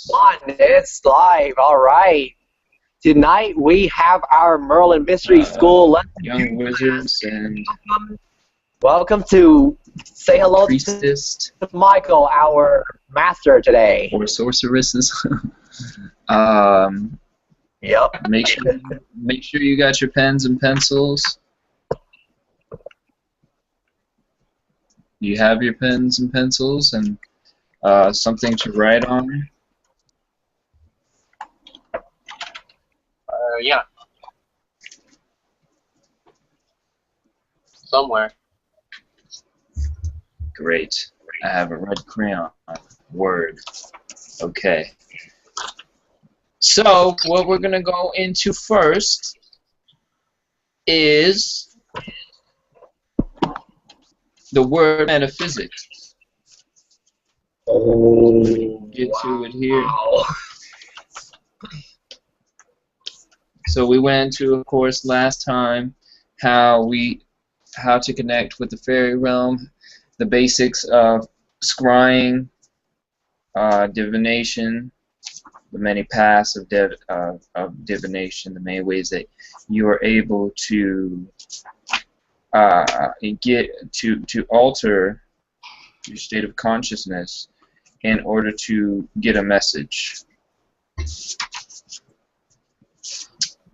One, it's live. All right. Tonight we have our Merlyn Mystery School lesson. Young wizards and Welcome to say hello priestess to Michael, our master today. or sorceresses. Yep. Make sure you got your pens and pencils. You have your pens and pencils and something to write on. Yeah. Somewhere. Great. I have a red crayon. Word. Okay. So, what we're going to go into first is the word metaphysics. Oh, Get to it here. wow. So we went into, of course, last time how to connect with the fairy realm, the basics of scrying, divination, the many paths of divination, the many ways that you are able to get to alter your state of consciousness in order to get a message.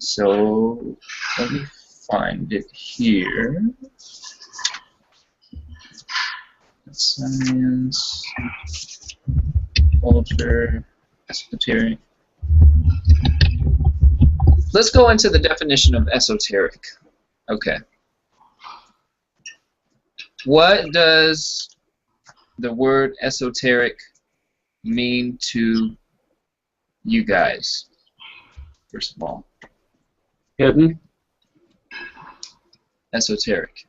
So let me find it here. Science, culture, esoteric. Let's go into the definition of esoteric. Okay. What does the word esoteric mean to you guys, first of all? Hidden. Esoteric.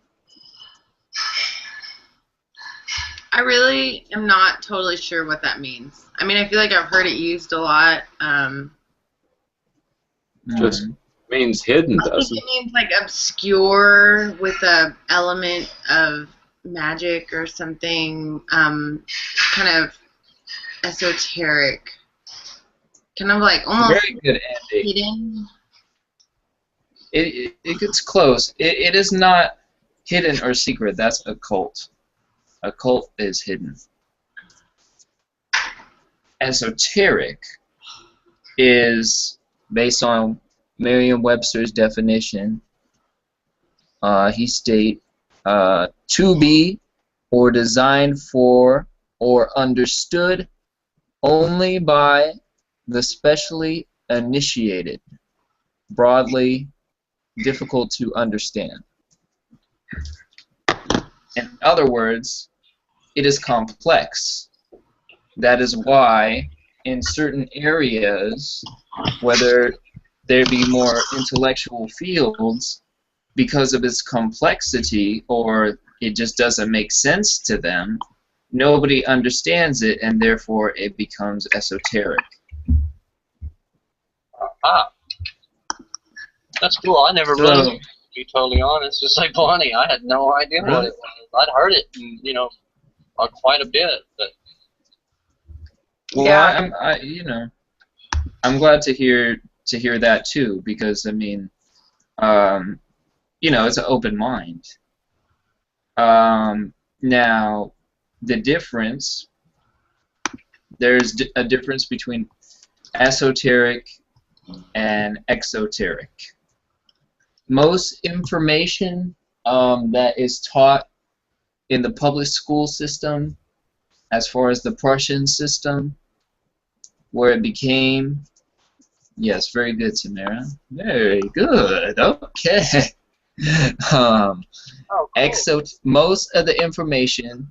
I really am not totally sure what that means. I mean, I feel like I've heard it used a lot. Just means hidden, I think doesn't it means like obscure with a element of magic or something, kind of esoteric, kind of like almost Very good, Andy. hidden. It gets close. It is not hidden or secret. That's occult. Occult is hidden. Esoteric is based on Merriam-Webster's definition. He states to be or designed for or understood only by the specially initiated, broadly difficult to understand. In other words, it is complex. That is why in certain areas, whether there be more intellectual fields, because of its complexity or it just doesn't make sense to them, nobody understands it and therefore it becomes esoteric. That's cool. I never really, to be totally honest, just like Bonnie, I had no idea what it was. I'd heard it, quite a bit, but. Well, Yeah. I'm glad to hear that too, because I mean, it's an open mind. Now, the difference, there's a difference between esoteric and exoteric. Most information that is taught in the public school system, as far as the Prussian system, where it became, yes, very good, Samara. Very good. Okay. Cool. Most of the information,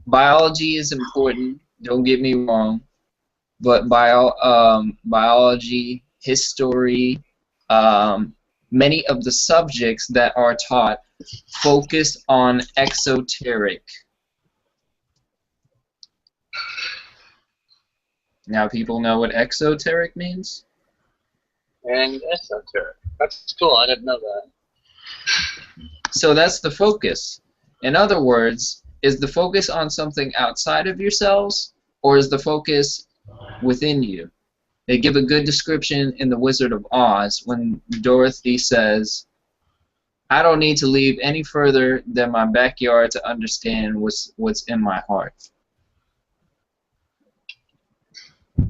biology is important. Don't get me wrong, but biology, history, many of the subjects that are taught focus on exoteric. Now people know what exoteric means? And esoteric. That's cool. I didn't know that. So that's the focus. In other words, is the focus on something outside of yourselves, or is the focus within you. They give a good description in The Wizard of Oz when Dorothy says, I don't need to leave any further than my backyard to understand what's in my heart.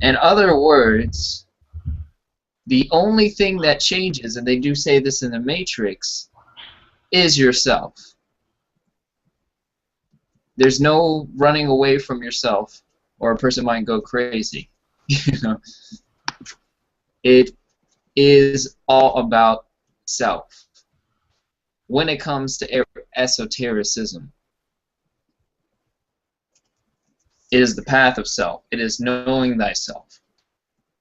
In other words, the only thing that changes, and they do say this in the Matrix, is yourself. There's no running away from yourself, or a person might go crazy. You know, it is all about self. When it comes to esotericism, it is the path of self. It is knowing thyself.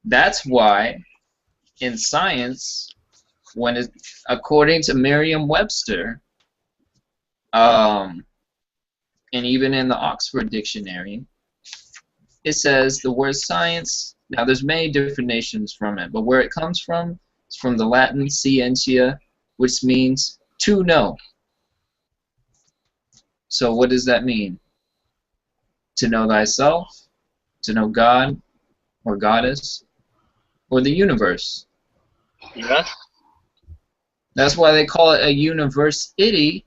That's why in science, when it, according to Merriam-Webster, and even in the Oxford Dictionary, it says the word science, now there's many definitions from it, but where it comes from, it's from the Latin scientia, which means to know. So what does that mean? To know thyself, to know God, or goddess, or the universe. Yes. That's why they call it a university.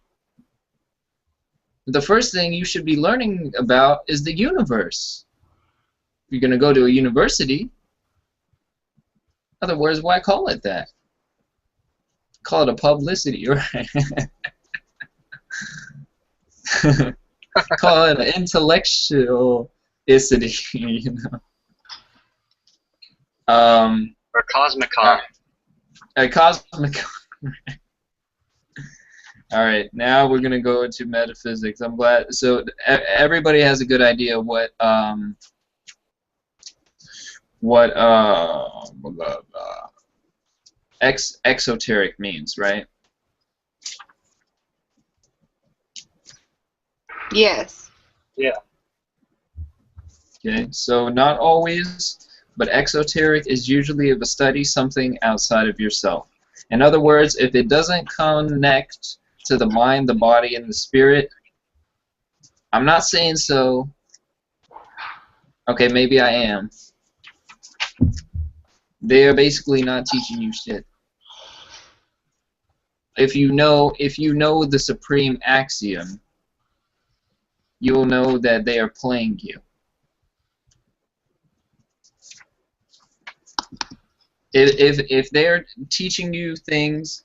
The first thing you should be learning about is the universe. If you're going to go to a university, in other words, why call it that? Call it a publicity, right? Call it an intellectualicity, you know. Or Cosmicon. A cosmic. All right, now we're gonna go into metaphysics. I'm glad. So everybody has a good idea what exoteric means, right? Yes. Yeah. Okay, so not always, but exoteric is usually of a study something outside of yourself. In other words, if it doesn't connect to the mind, the body, and the spirit, I'm not saying so. Okay, maybe I am. They are basically not teaching you shit. If you know the supreme axiom, you'll know that they are playing you. If they're teaching you things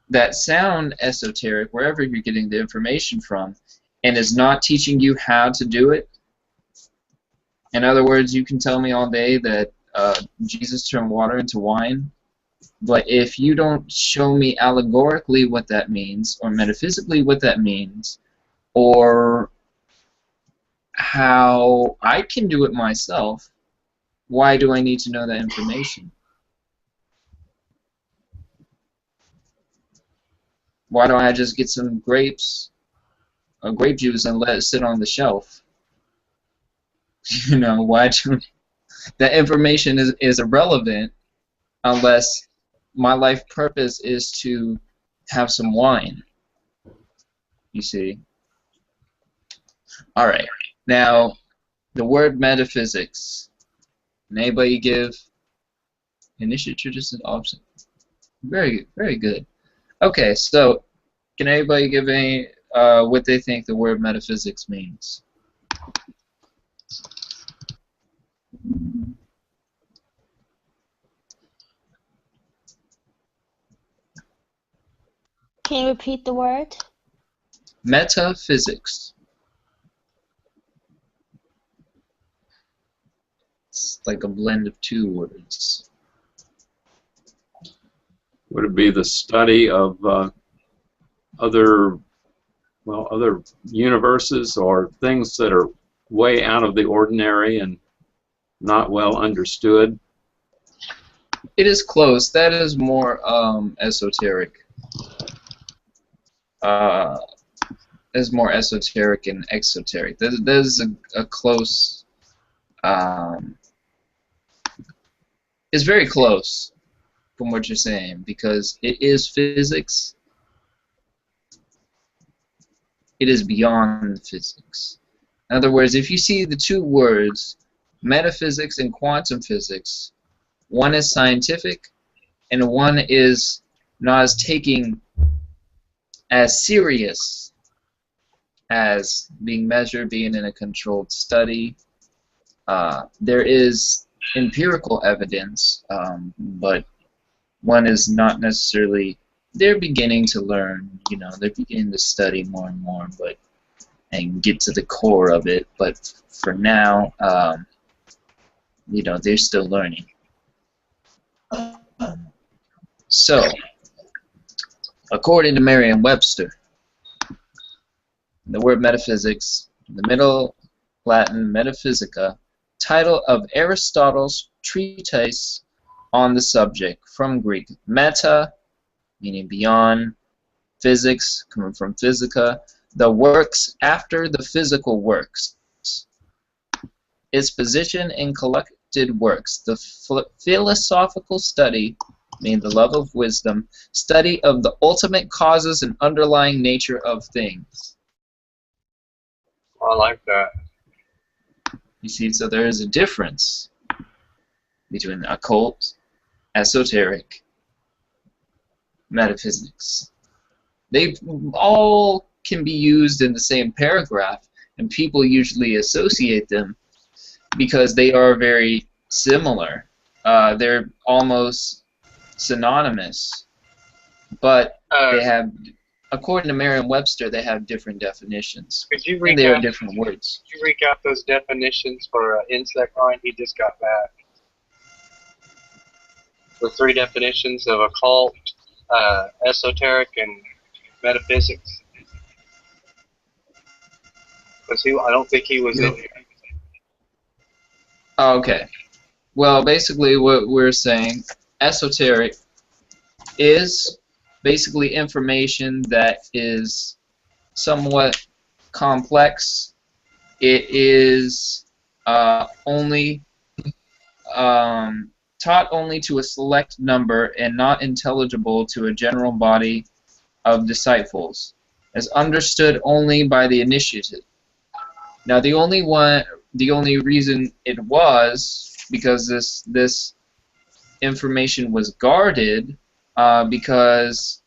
that sound esoteric, wherever you're getting the information from, and is not teaching you how to do it, in other words, you can tell me all day that Jesus turned water into wine, but if you don't show me allegorically what that means, or metaphysically what that means, or how I can do it myself, why do I need to know that information? Why don't I just get some grapes, or grape juice, and let it sit on the shelf? You know, why do that information is irrelevant unless my life purpose is to have some wine. You see? All right. Now, the word metaphysics. Can anybody give initiative, tradition, option? Very, very good. Okay, so can anybody give any what they think the word metaphysics means? Can you repeat the word? Metaphysics. It's like a blend of two words. Would it be the study of other universes or things that are way out of the ordinary and not well understood? It is close. That is more esoteric. Is more esoteric and exoteric. There's a close. It's very close from what you're saying, because it is physics. It is beyond physics. In other words, if you see the two words metaphysics and quantum physics. One is scientific, and one is not as taking as serious as being measured, being in a controlled study. There is empirical evidence, but one is not necessarily. They're beginning to learn, you know, they're beginning to study more and more, and get to the core of it. But for now, you know, they're still learning. So, according to Merriam-Webster, the word metaphysics, the Middle Latin metaphysica, title of Aristotle's treatise on the subject, from Greek meta, meaning beyond, physics, coming from physica, the works after the physical works. Its position in collected works, the philosophical study, meaning the love of wisdom, study of the ultimate causes and underlying nature of things. I like that. You see, so there is a difference between occult, esoteric, metaphysics. They all can be used in the same paragraph, and people usually associate them because they are very similar. They're almost synonymous, but they have, according to Merriam-Webster, they have different definitions. Could you and they are different words. Could you recap those definitions for Insect Line? He just got back. The 3 definitions of occult, esoteric, and metaphysics. Because I don't think he was in here. Okay. Well, basically what we're saying, esoteric is basically information that is somewhat complex. It is only taught only to a select number and not intelligible to a general body of disciples, as understood only by the initiated. Now, the only reason it was because this information was guarded, because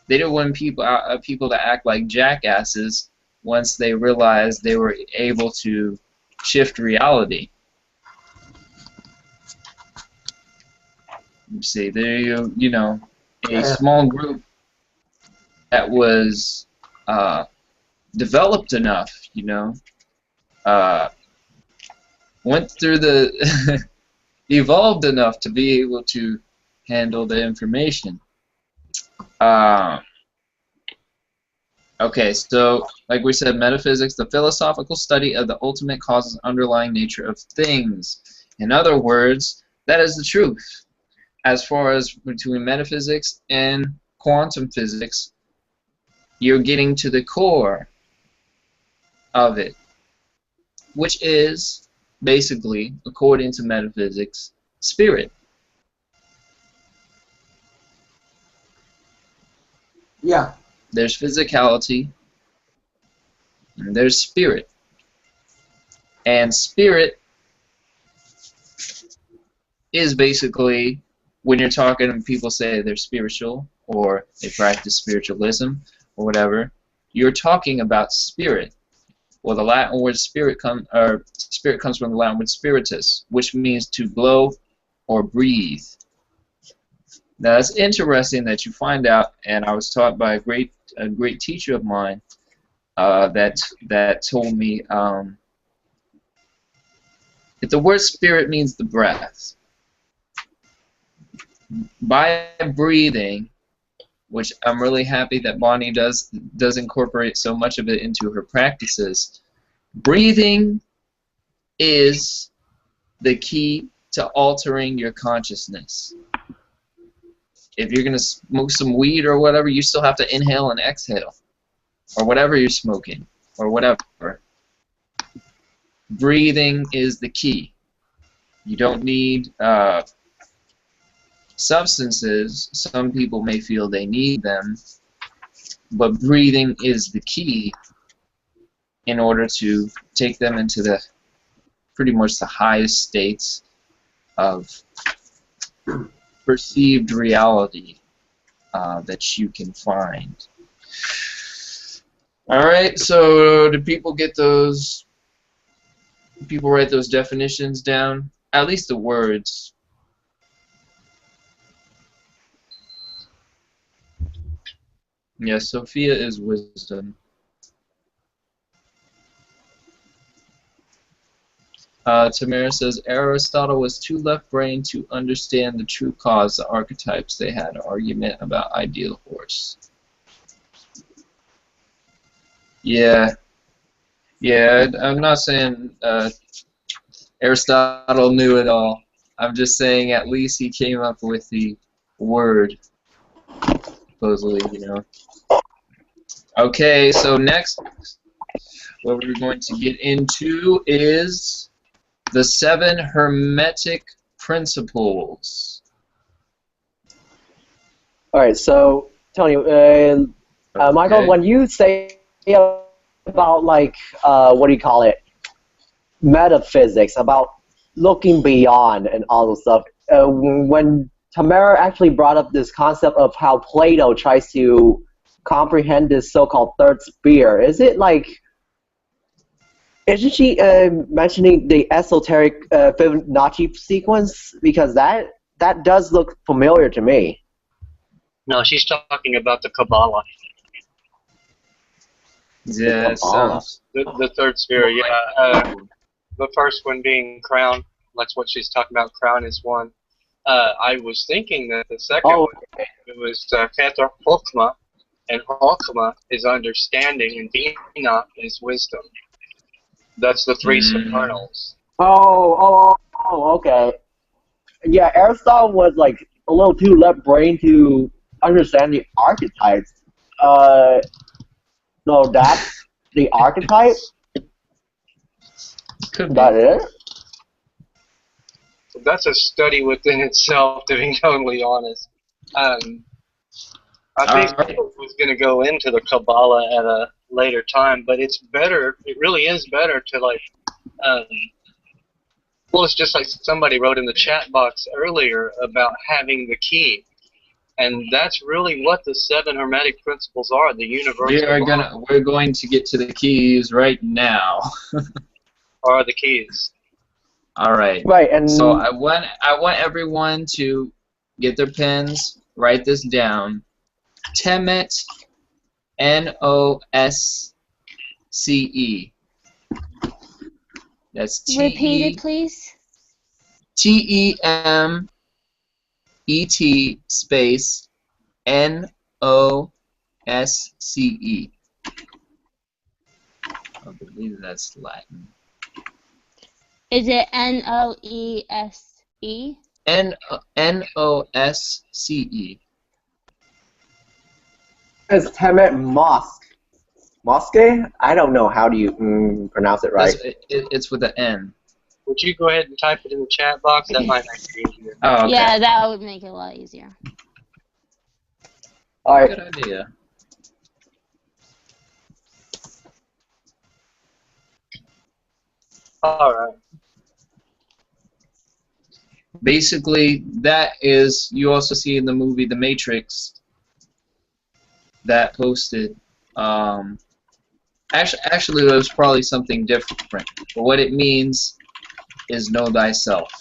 they didn't want people to act like jackasses once they realized they were able to shift reality. You see, there you know, a small group that was developed enough, you know, went through the evolved enough to be able to handle the information. Okay, so like we said, metaphysics, the philosophical study of the ultimate causes underlying nature of things. In other words, that is the truth. As far as between metaphysics and quantum physics, you're getting to the core of it, which is basically, according to metaphysics, spirit. Yeah. There's physicality, and there's spirit. And spirit is basically, when you're talking and people say they're spiritual or they practice spiritualism or whatever, you're talking about spirit. Well, the Latin word spirit comes from the Latin word spiritus, which means to blow or breathe. Now, it's interesting that you find out, and I was taught by a great teacher of mine that told me if the word spirit means the breath, by breathing, which I'm really happy that Bonnie does incorporate so much of it into her practices, breathing is the key to altering your consciousness. If you're going to smoke some weed or whatever, you still have to inhale and exhale, or whatever you're smoking, or whatever. Breathing is the key. You don't need substances. Some people may feel they need them, but breathing is the key in order to take them into the pretty much the highest states of perceived reality that you can find. Alright, so do people get those? Do people write those definitions down? At least the words. Yes, Sophia is wisdom. Tamara says Aristotle was too left-brained to understand the true cause, the archetypes. They had an argument about ideal horse. Yeah, I'm not saying Aristotle knew it all. I'm just saying at least he came up with the word, supposedly, you know. Okay, so next, what we're going to get into is the 7 Hermetic principles. All right, so Tony, Michael, when you say about like what do you call it, metaphysics, about looking beyond and all this stuff, when Tamara actually brought up this concept of how Plato tries to comprehend this so-called third sphere, is it like, isn't she mentioning the esoteric Fibonacci sequence? Because that does look familiar to me. No, she's talking about the Kabbalah. Yeah, it sounds. The third sphere, yeah. The first one being crown. That's what she's talking about. Crown is one. I was thinking that the second one, it was Keter Hokmah, and Hokmah is understanding, and Bina is wisdom. That's the 3 supernals. Oh, okay. Yeah, Aristotle was like a little too left-brained to understand the archetypes. So that's the archetype? Could Is that it? That's a study within itself, to be totally honest. I think I was going to go into the Kabbalah at a later time, but it's better, it really is better to like, well, it's just like somebody wrote in the chat box earlier about having the key. And that's really what the 7 Hermetic principles are, the universal We're going to get to the keys right now. are the keys. All right. Right, and so I want everyone to get their pens, write this down. Temet, N-O-S-C-E. That's T-E. Repeat it, please. T-E-M-E-T space N-O-S-C-E. I believe that's Latin. Is it N-O-E-S-E? N-O-S-C-E. it's Temet Mosque. Mosque? I don't know how do you pronounce it right. It's with an N. Would you go ahead and type it in the chat box? That might make it easier. Oh, okay. Yeah, that would make it a lot easier. All right. Good idea. All right. Basically, that is, you also see in the movie The Matrix, that posted, actually it was probably something different, but what it means is know thyself.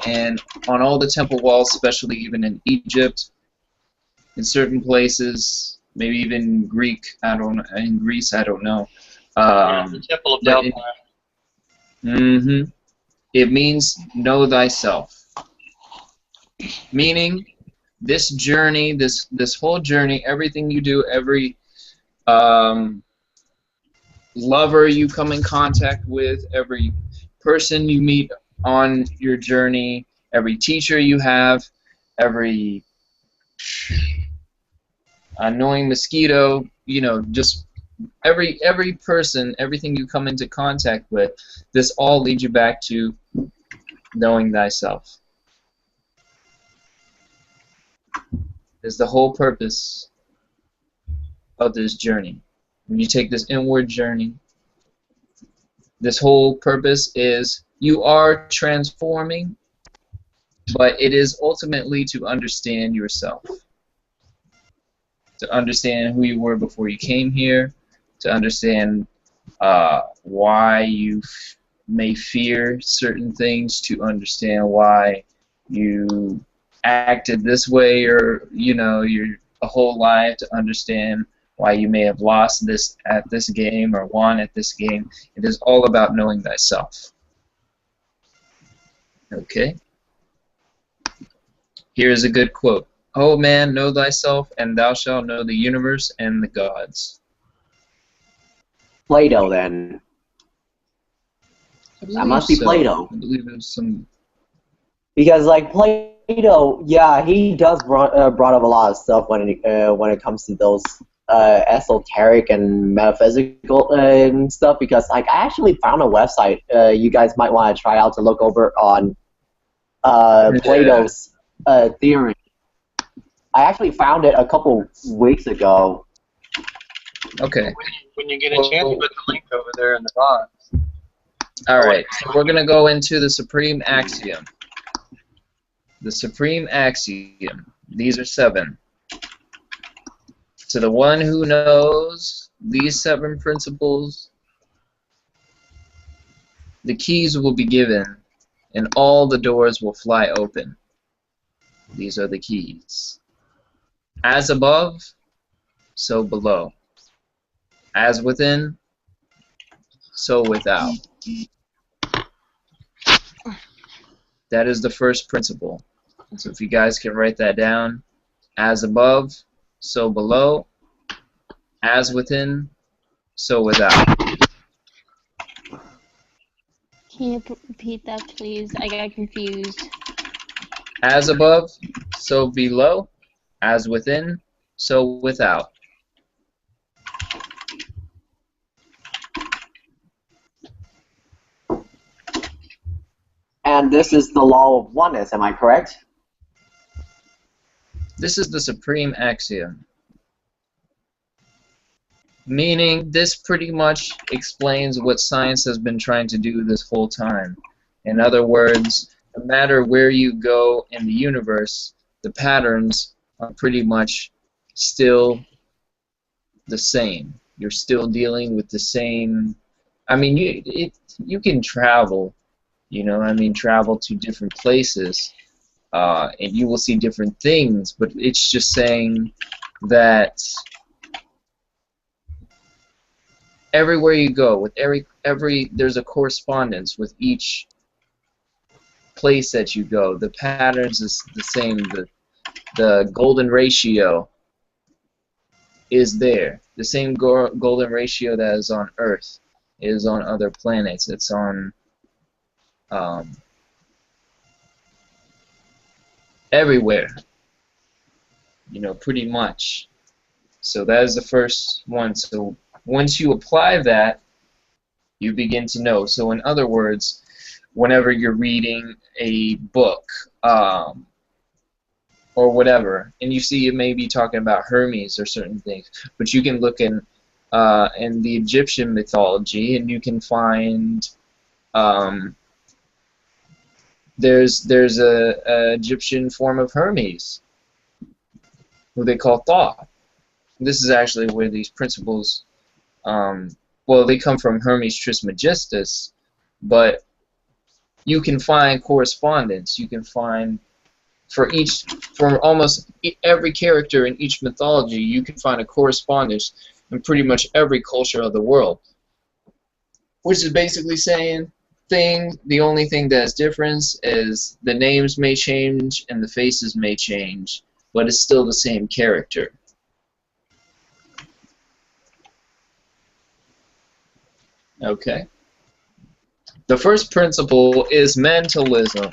And on all the temple walls, especially even in Egypt, in certain places, maybe even Greek, in Greece, I don't know. The Temple of Delphi. It means know thyself. Meaning, this journey, this whole journey, everything you do, every lover you come in contact with, every person you meet on your journey, every teacher you have, every annoying mosquito, you know, just every person, everything you come into contact with, this all leads you back to knowing thyself. Is the whole purpose of this journey. When you take this inward journey, this whole purpose is You are transforming, but it is ultimately to understand yourself. To understand who you were before you came here, to understand why you may fear certain things, to understand why you acted this way, or your whole life, to understand why you may have lost this at this game or won at this game. It is all about knowing thyself. Okay? Here's a good quote. "O man, know thyself, and thou shalt know the universe and the gods." Plato, then. That must be Plato. I believe there's some... Because, like, Plato, yeah, he does brought up a lot of stuff when it comes to those esoteric and metaphysical and stuff. Because, like, I actually found a website you guys might want to try out to look over on Plato's theory. I actually found it a couple weeks ago. Okay. When you get a chance, put the link over there in the box. Alright, so we're going to go into the supreme axiom. The supreme axiom. These are 7. To the one who knows these 7 principles, the keys will be given, and all the doors will fly open. These are the keys. As above, so below. As within, so without. That is the first principle. So if you guys can write that down. As above, so below. As within, so without. Can you repeat that, please? I got confused. As above, so below. As within, so without. And this is the law of oneness, am I correct? This is the supreme axiom. Meaning, this pretty much explains what science has been trying to do this whole time. In other words, no matter where you go in the universe, the patterns are pretty much still the same. You're still dealing with the same... I mean, you can travel, travel to different places, and you will see different things, but it's just saying that everywhere you go, with there's a correspondence with each place that you go. The patterns is the same. The golden ratio is there. The same golden ratio that is on Earth is on other planets. It's on everywhere. Pretty much. So that is the first one. So once you apply that, you begin to know. So in other words, whenever you're reading a book or whatever, and you see it may be talking about Hermes or certain things, but you can look in the Egyptian mythology, and you can find there's a Egyptian form of Hermes who they call Thoth. This is actually where these principles, well, they come from Hermes Trismegistus, but you can find correspondence. You can find for almost every character in each mythology, you can find a correspondence in pretty much every culture of the world, which is basically saying the only thing that's different is the names may change and the faces may change, but it's still the same character. Okay. The first principle is mentalism.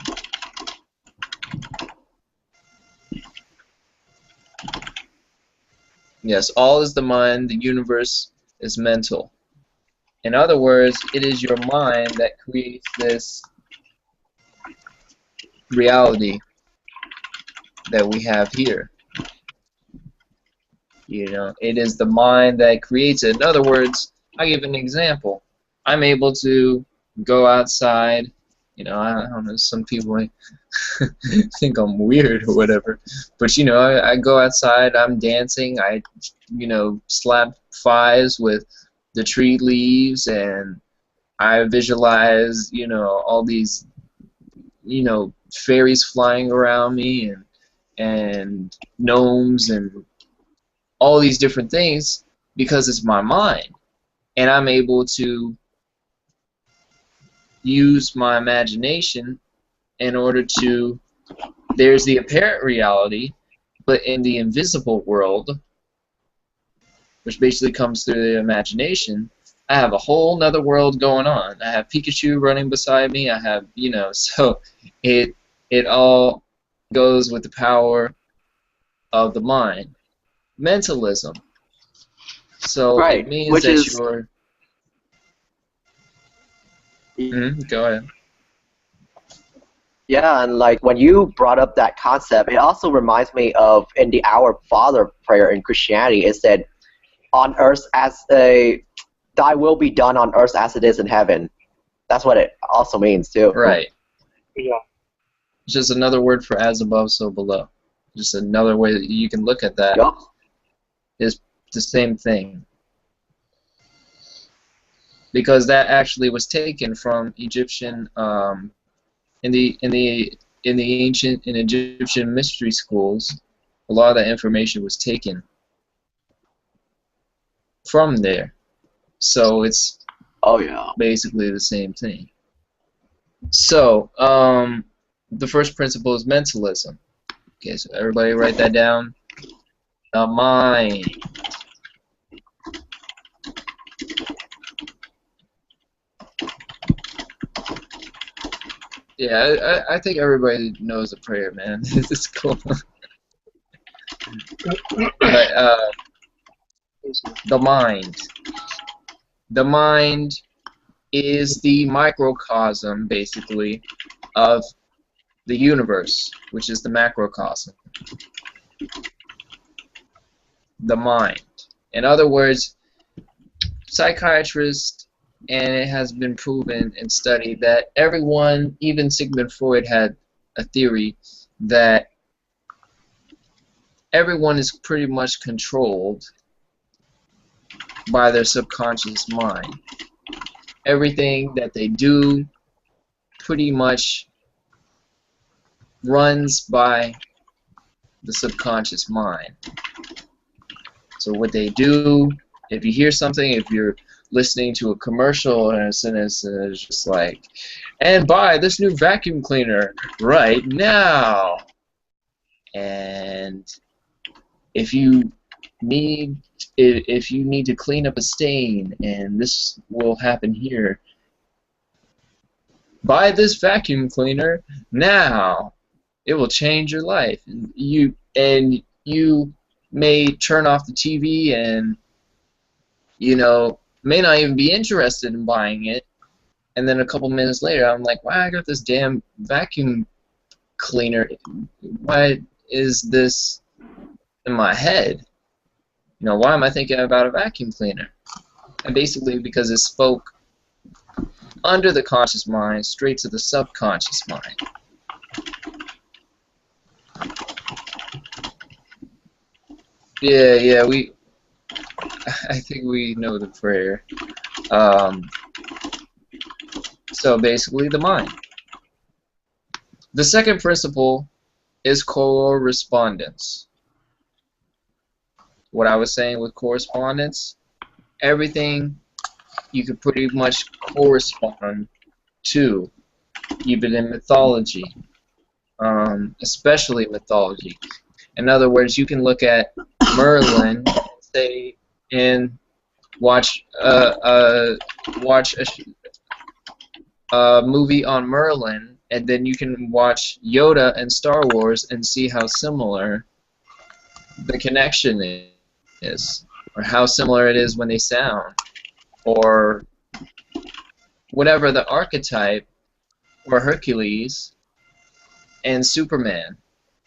Yes, all is the mind, the universe is mental. In other words, it is your mind that creates this reality that we have here. It is the mind that creates it. In other words, I'll give an example. I'm able to go outside You know, I don't know, some people might think I'm weird or whatever. But, you know, I go outside, I'm dancing, I, you know, slap fives with the tree leaves, and I visualize, you know, all these, you know, fairies flying around me, and gnomes and all these different things, because it's my mind. And I'm able to use my imagination in order to, there's the apparent reality, but in the invisible world, which basically comes through the imagination, I have a whole nother world going on. I have Pikachu running beside me. I have, you know, so it all goes with the power of the mind. Mentalism. So Right, it means which that is you're... go ahead. yeah, and like when you brought up that concept, it also reminds me of in the Our Father prayer in Christianity. It said, "On earth as a, Thy will be done on earth as it is in heaven." That's what it also means too. Right. Yeah. It's just another word for as above, so below. Just another way that you can look at that. Yep. Is the same thing. Because that actually was taken from Egyptian, in the ancient Egyptian mystery schools. A lot of that information was taken from there. So it's Oh yeah. basically the same thing. So, the first principle is mentalism. Okay, so everybody write that down. The mind. Yeah, I think everybody knows the prayer, man. This is cool. But, the mind. The mind is the microcosm, basically, of the universe, which is the macrocosm. The mind. In other words, psychiatrists, and it has been proven and studied that everyone, even Sigmund Freud had a theory that everyone is pretty much controlled by their subconscious mind. Everything that they do pretty much runs by the subconscious mind. So what they do, if you hear something, if you're listening to a commercial and it's just like, and buy this new vacuum cleaner right now. And if you need to clean up a stain, and this will happen here, buy this vacuum cleaner now. It will change your life. And you may turn off the TV and, you know, may not even be interested in buying it, and then a couple minutes later I'm like, wow, I got this damn vacuum cleaner. Why is this in my head? You know, why am I thinking about a vacuum cleaner? And basically because it spoke under the conscious mind straight to the subconscious mind. Yeah, I think we know the prayer. So basically the mind. The second principle is correspondence. What I was saying with correspondence, everything you could pretty much correspond to, even in mythology, especially mythology. In other words, you can look at Merlyn, say, and watch a movie on Merlyn, and then you can watch Yoda and Star Wars and see how similar the connection is, or how similar it is when they sound, or whatever the archetype, or Hercules and Superman,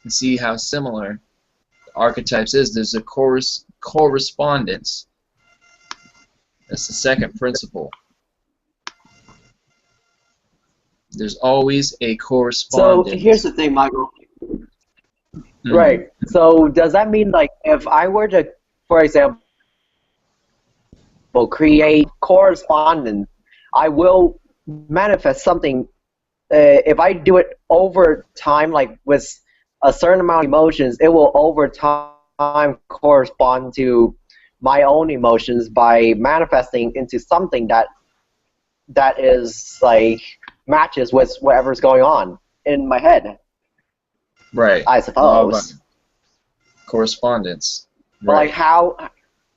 and see how similar the archetypes is. There's a correspondence. That's the second principle. There's always a So correspondence. here's the thing, Michael. Mhm. Right. So does that mean like if I were to, for example, create correspondence, I will manifest something. If I do it over time, like with a certain amount of emotions, it will over time correspond to my own emotions by manifesting into something that is like matches with whatever's going on in my head, Right. I Law of suppose. correspondence. But Right.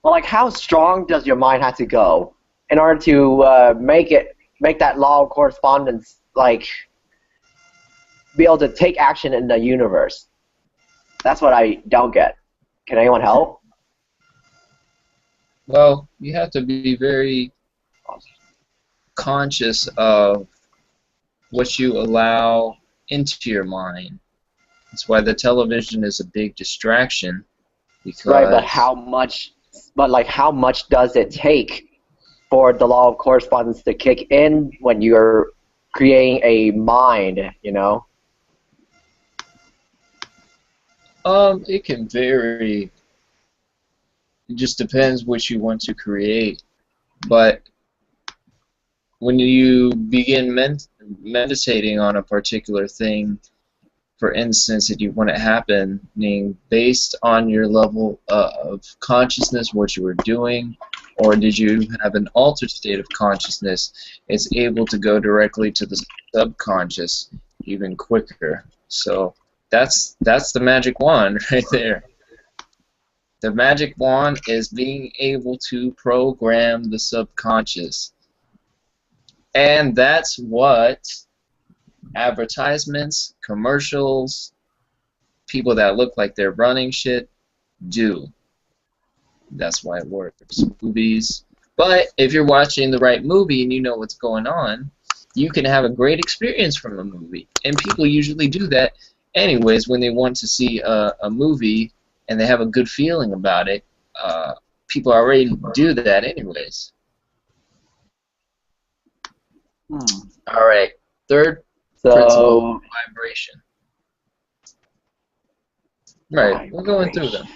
like how strong does your mind have to go in order to make that law of correspondence like be able to take action in the universe? That's what I don't get. Can anyone help? Well, you have to be very conscious of what you allow into your mind. That's why the television is a big distraction, because Right, but how much? But like, how much does it take for the law of correspondence to kick in when you're creating a mind? You know. it can vary. It just depends what you want to create. But when you begin meditating on a particular thing, for instance, that you want it happening based on your level of consciousness, what you were doing, or did you have an altered state of consciousness, it's able to go directly to the subconscious even quicker. So that's the magic wand right there. The magic wand is being able to program the subconscious. And that's what advertisements, commercials, people that look like they're running shit do. That's why it works. Movies. But if you're watching the right movie and you know what's going on, you can have a great experience from a movie. And people usually do that anyways when they want to see a movie and they have a good feeling about it. People already do that anyways. All right. Third principle, So vibration. Right, we're going through them.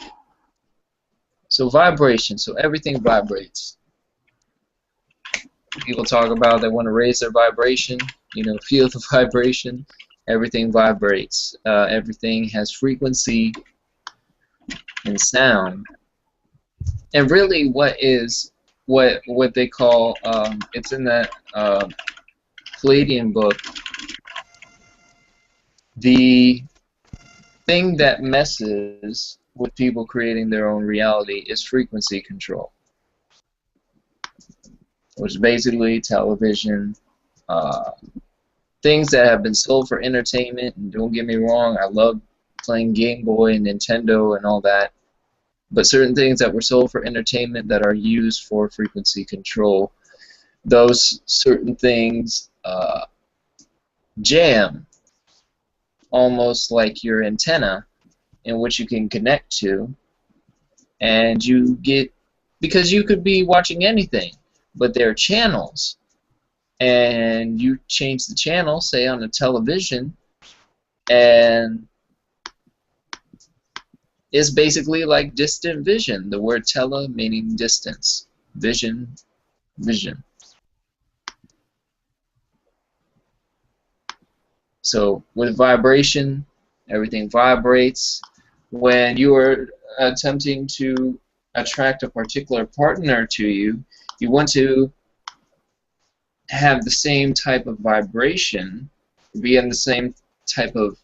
So vibration, so everything vibrates. People talk about they want to raise their vibration, you know, feel the vibration. Everything vibrates. Everything has frequency and sound. And really what they call, it's in that Palladian book, the thing that messes with people creating their own reality is frequency control, which is basically television, things that have been sold for entertainment. And don't get me wrong, I love playing Game Boy and Nintendo and all that, but certain things that were sold for entertainment that are used for frequency control, those certain things jam almost like your antenna in which you can connect to, and you get, because you could be watching anything, but there are channels, and you change the channel, say on a television, and it's basically like distant vision. The word tele meaning distance, vision, vision. So with vibration, everything vibrates. When you are attempting to attract a particular partner to you, you want to have the same type of vibration, be in the same type of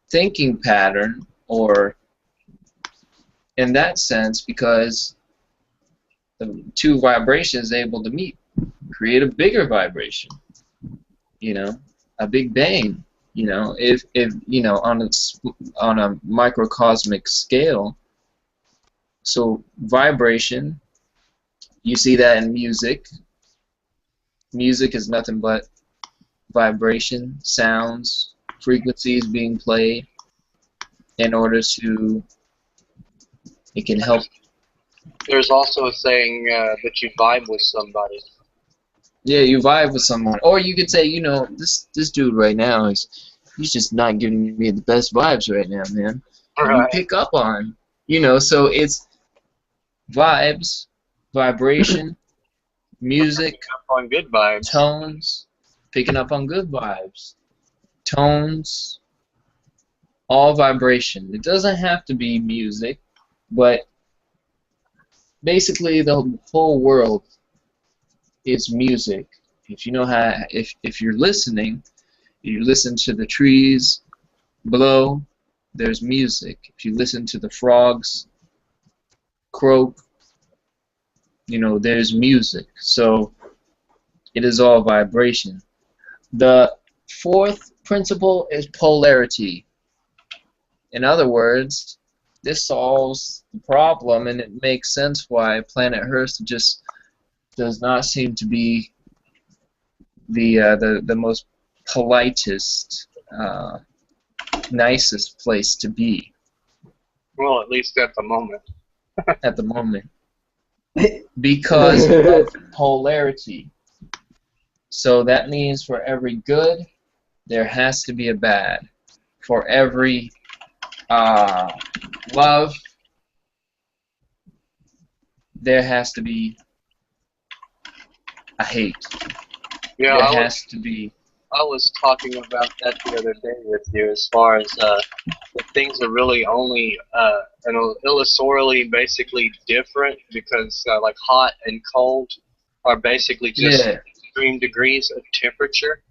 thinking pattern, or in that sense, because the two vibrations are able to meet, create a bigger vibration, you know, a big bang. You know, if you know, on a microcosmic scale. So vibration, you see that in music. Music is nothing but vibration, sounds, frequencies being played in order to, it can help. There's also a saying that you vibe with somebody. Yeah, you vibe with someone, or you could say, you know, this dude right now he's just not giving me the best vibes right now, man. And you Right. pick up on, you know, so it's vibes, vibration, music, Up on good vibes. tones, picking up on good vibes, tones, all vibration. It doesn't have to be music, but basically the whole world is music. If you know how, if you're listening, you listen to the trees below, there's music. If you listen to the frogs croak, you know, there's music. So it is all vibration. The fourth principle is polarity. In other words, this solves the problem, and it makes sense why planet Earth just does not seem to be the most politest, nicest place to be Well, at least at the moment. at the moment, because of polarity. So that means for every good, there has to be a bad. For every love, there has to be a hate. Yeah, There has to be. I was talking about that the other day with you, as far as that things are really only illusorily basically different, because like hot and cold are basically just Yeah. extreme degrees of temperature.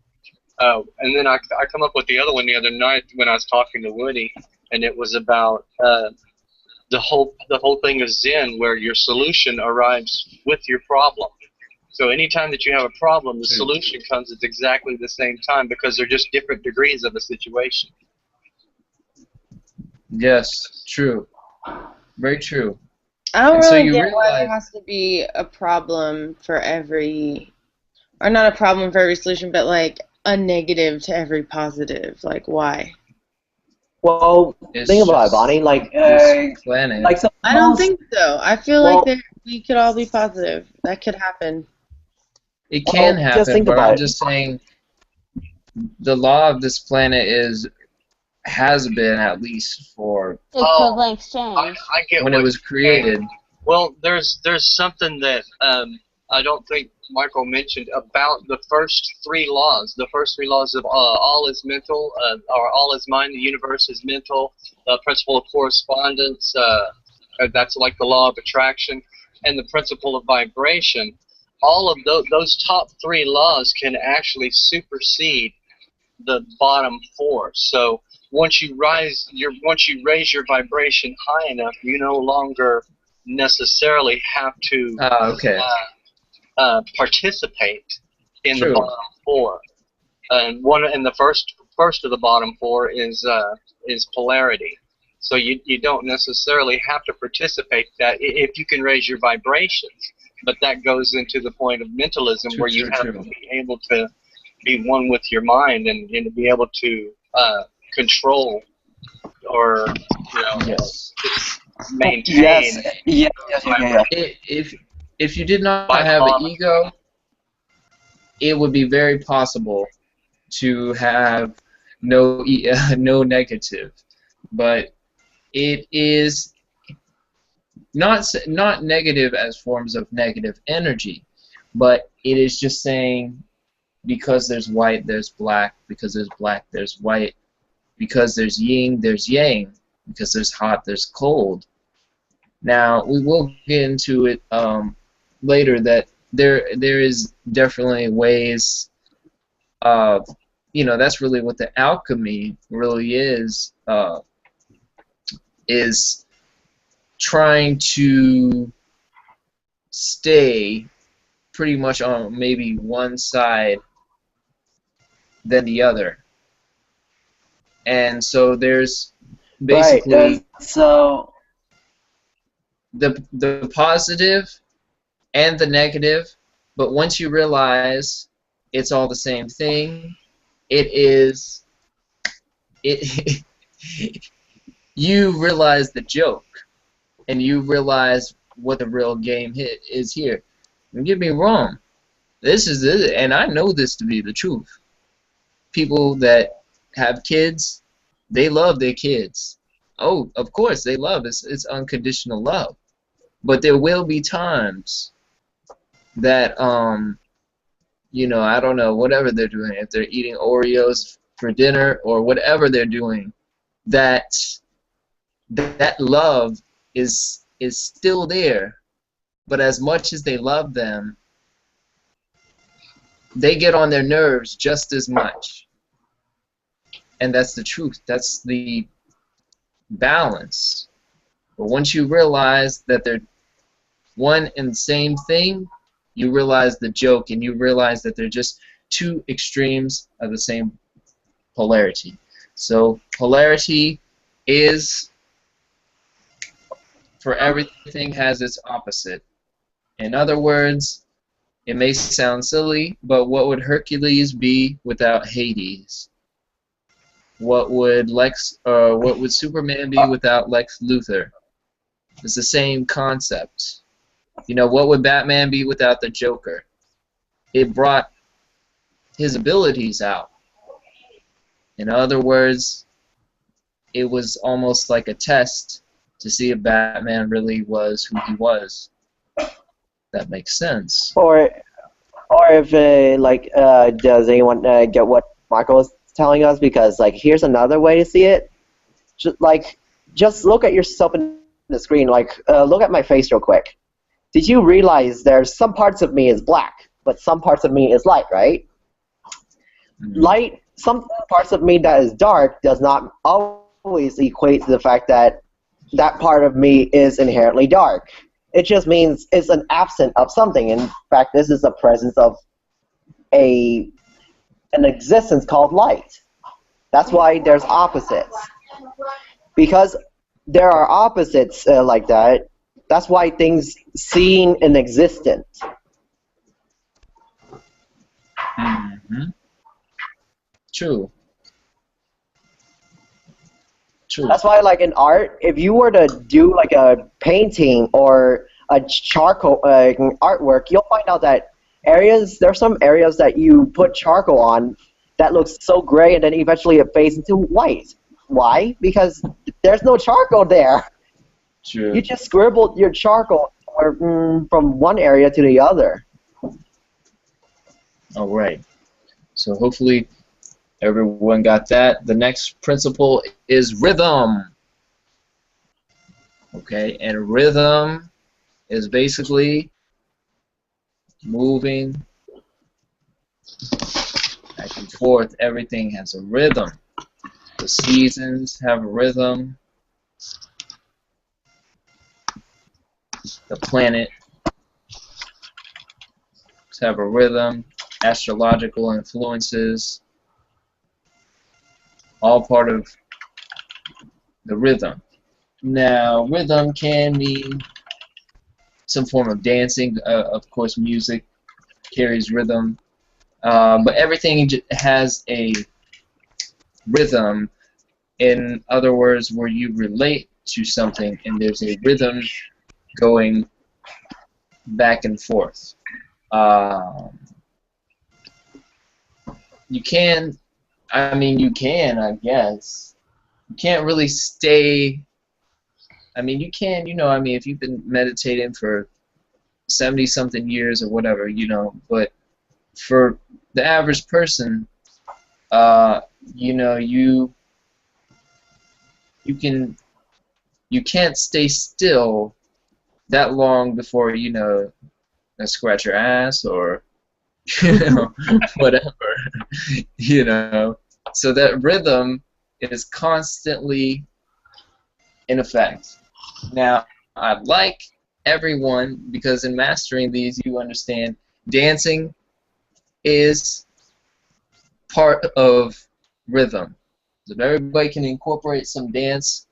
And then I come up with the other one the other night when I was talking to Woody, and it was about the whole thing of Zen, where your solution arrives with your problem. So anytime that you have a problem, the solution comes at exactly the same time, because they're just different degrees of a situation. Yes, true. Very true. I don't And so really you get why there realize, has to be a problem for every, or not a problem for every solution, but like a negative to every positive. Like, why? Well, it's think about it, just Bonnie. Like, this planet. like I don't suppose, think so. I feel well, like we could all be positive. That could happen. It can well, just happen, think but about I'm it. just saying the law of this planet has been, at least for Equivalent I exchange. get when what it was you're saying. created. Well, there's something that I don't think Michael mentioned about the first three laws. The first three laws of all is mental, or all is mind. The universe is mental. The principle of correspondence. That's like the law of attraction, and the principle of vibration. All of those top three laws can actually supersede the bottom four. So once you raise your vibration high enough, you no longer necessarily have to Okay. participate in the True. bottom four. And the first of the bottom four is polarity. So you don't necessarily have to participate that if you can raise your vibrations. But that goes into the point of mentalism, True, where you true, have true. to be able to be one with your mind, and to be able to control, or Yes. maintain. Yes, yeah. If you did not By the have an law. ego, it would be very possible to have no no negative, but it is not negative as forms of negative energy, but it is just saying, because there's white, there's black. Because there's black, there's white. Because there's yin, there's yang. Because there's hot, there's cold. Now, we will get into it later, that there is definitely ways of, that's really what the alchemy really is trying to stay pretty much on maybe one side than the other. And so there's basically Right. So the positive and the negative, but once you realize it's all the same thing, you realize the joke, and you realize what the real game is here. Don't get me wrong, This is it, and I know this to be the truth. People that have kids, they love their kids. Oh, of course they love. It's unconditional love. But there will be times that you know, I don't know, whatever they're doing, if they're eating Oreos for dinner or whatever they're doing, that love is still there. But as much as they love them, they get on their nerves just as much. And that's the truth. That's the balance. But once you realize that they're one and the same thing, you realize the joke, and you realize that they're just two extremes of the same polarity. So polarity is, for everything has its opposite. In other words, it may sound silly, but what would Hercules be without Hades? What would Superman be without Lex Luthor? It's the same concept. You know, what would Batman be without the Joker? It brought his abilities out. In other words, it was almost like a test to see if Batman really was who he was. That makes sense. Or if does anyone get what Michael is telling us? Because here's another way to see it. Just look at yourself in the screen. Look at my face real quick. Did you realize there's some parts of me is black, but some parts of me is light, right? Mm-hmm. Some parts of me that is dark does not always equate to the fact that that part of me is inherently dark. It just means it's an absence of something. In fact, this is the presence of an existence called light. That's why there's opposites. Because there are opposites like that, that's why things seem in existence. Mm-hmm. True. That's why, in art, if you were to do a painting or a charcoal artwork, you'll find out that there's some areas that you put charcoal on that looks so gray, and then eventually it fades into white. Why? Because there's no charcoal there. True. You just scribbled your charcoal from one area to the other. All right. So hopefully everyone got that. The next principle is rhythm. Okay, and rhythm is basically moving back and forth. Everything has a rhythm. The seasons have a rhythm. The planets have a rhythm. Astrological influences, all part of the rhythm. Now, rhythm can mean some form of dancing. Of course, music carries rhythm. But everything has a rhythm. In other words, where you relate to something and there's a rhythm going back and forth. You can, I guess. You can't really stay. You can, if you've been meditating for 70-something years or whatever, but for the average person, you can't stay still that long before, scratch your ass or, whatever, So that rhythm is constantly in effect. Now, I'd like everyone, because in mastering these, you understand dancing is part of rhythm. So if everybody can incorporate some dance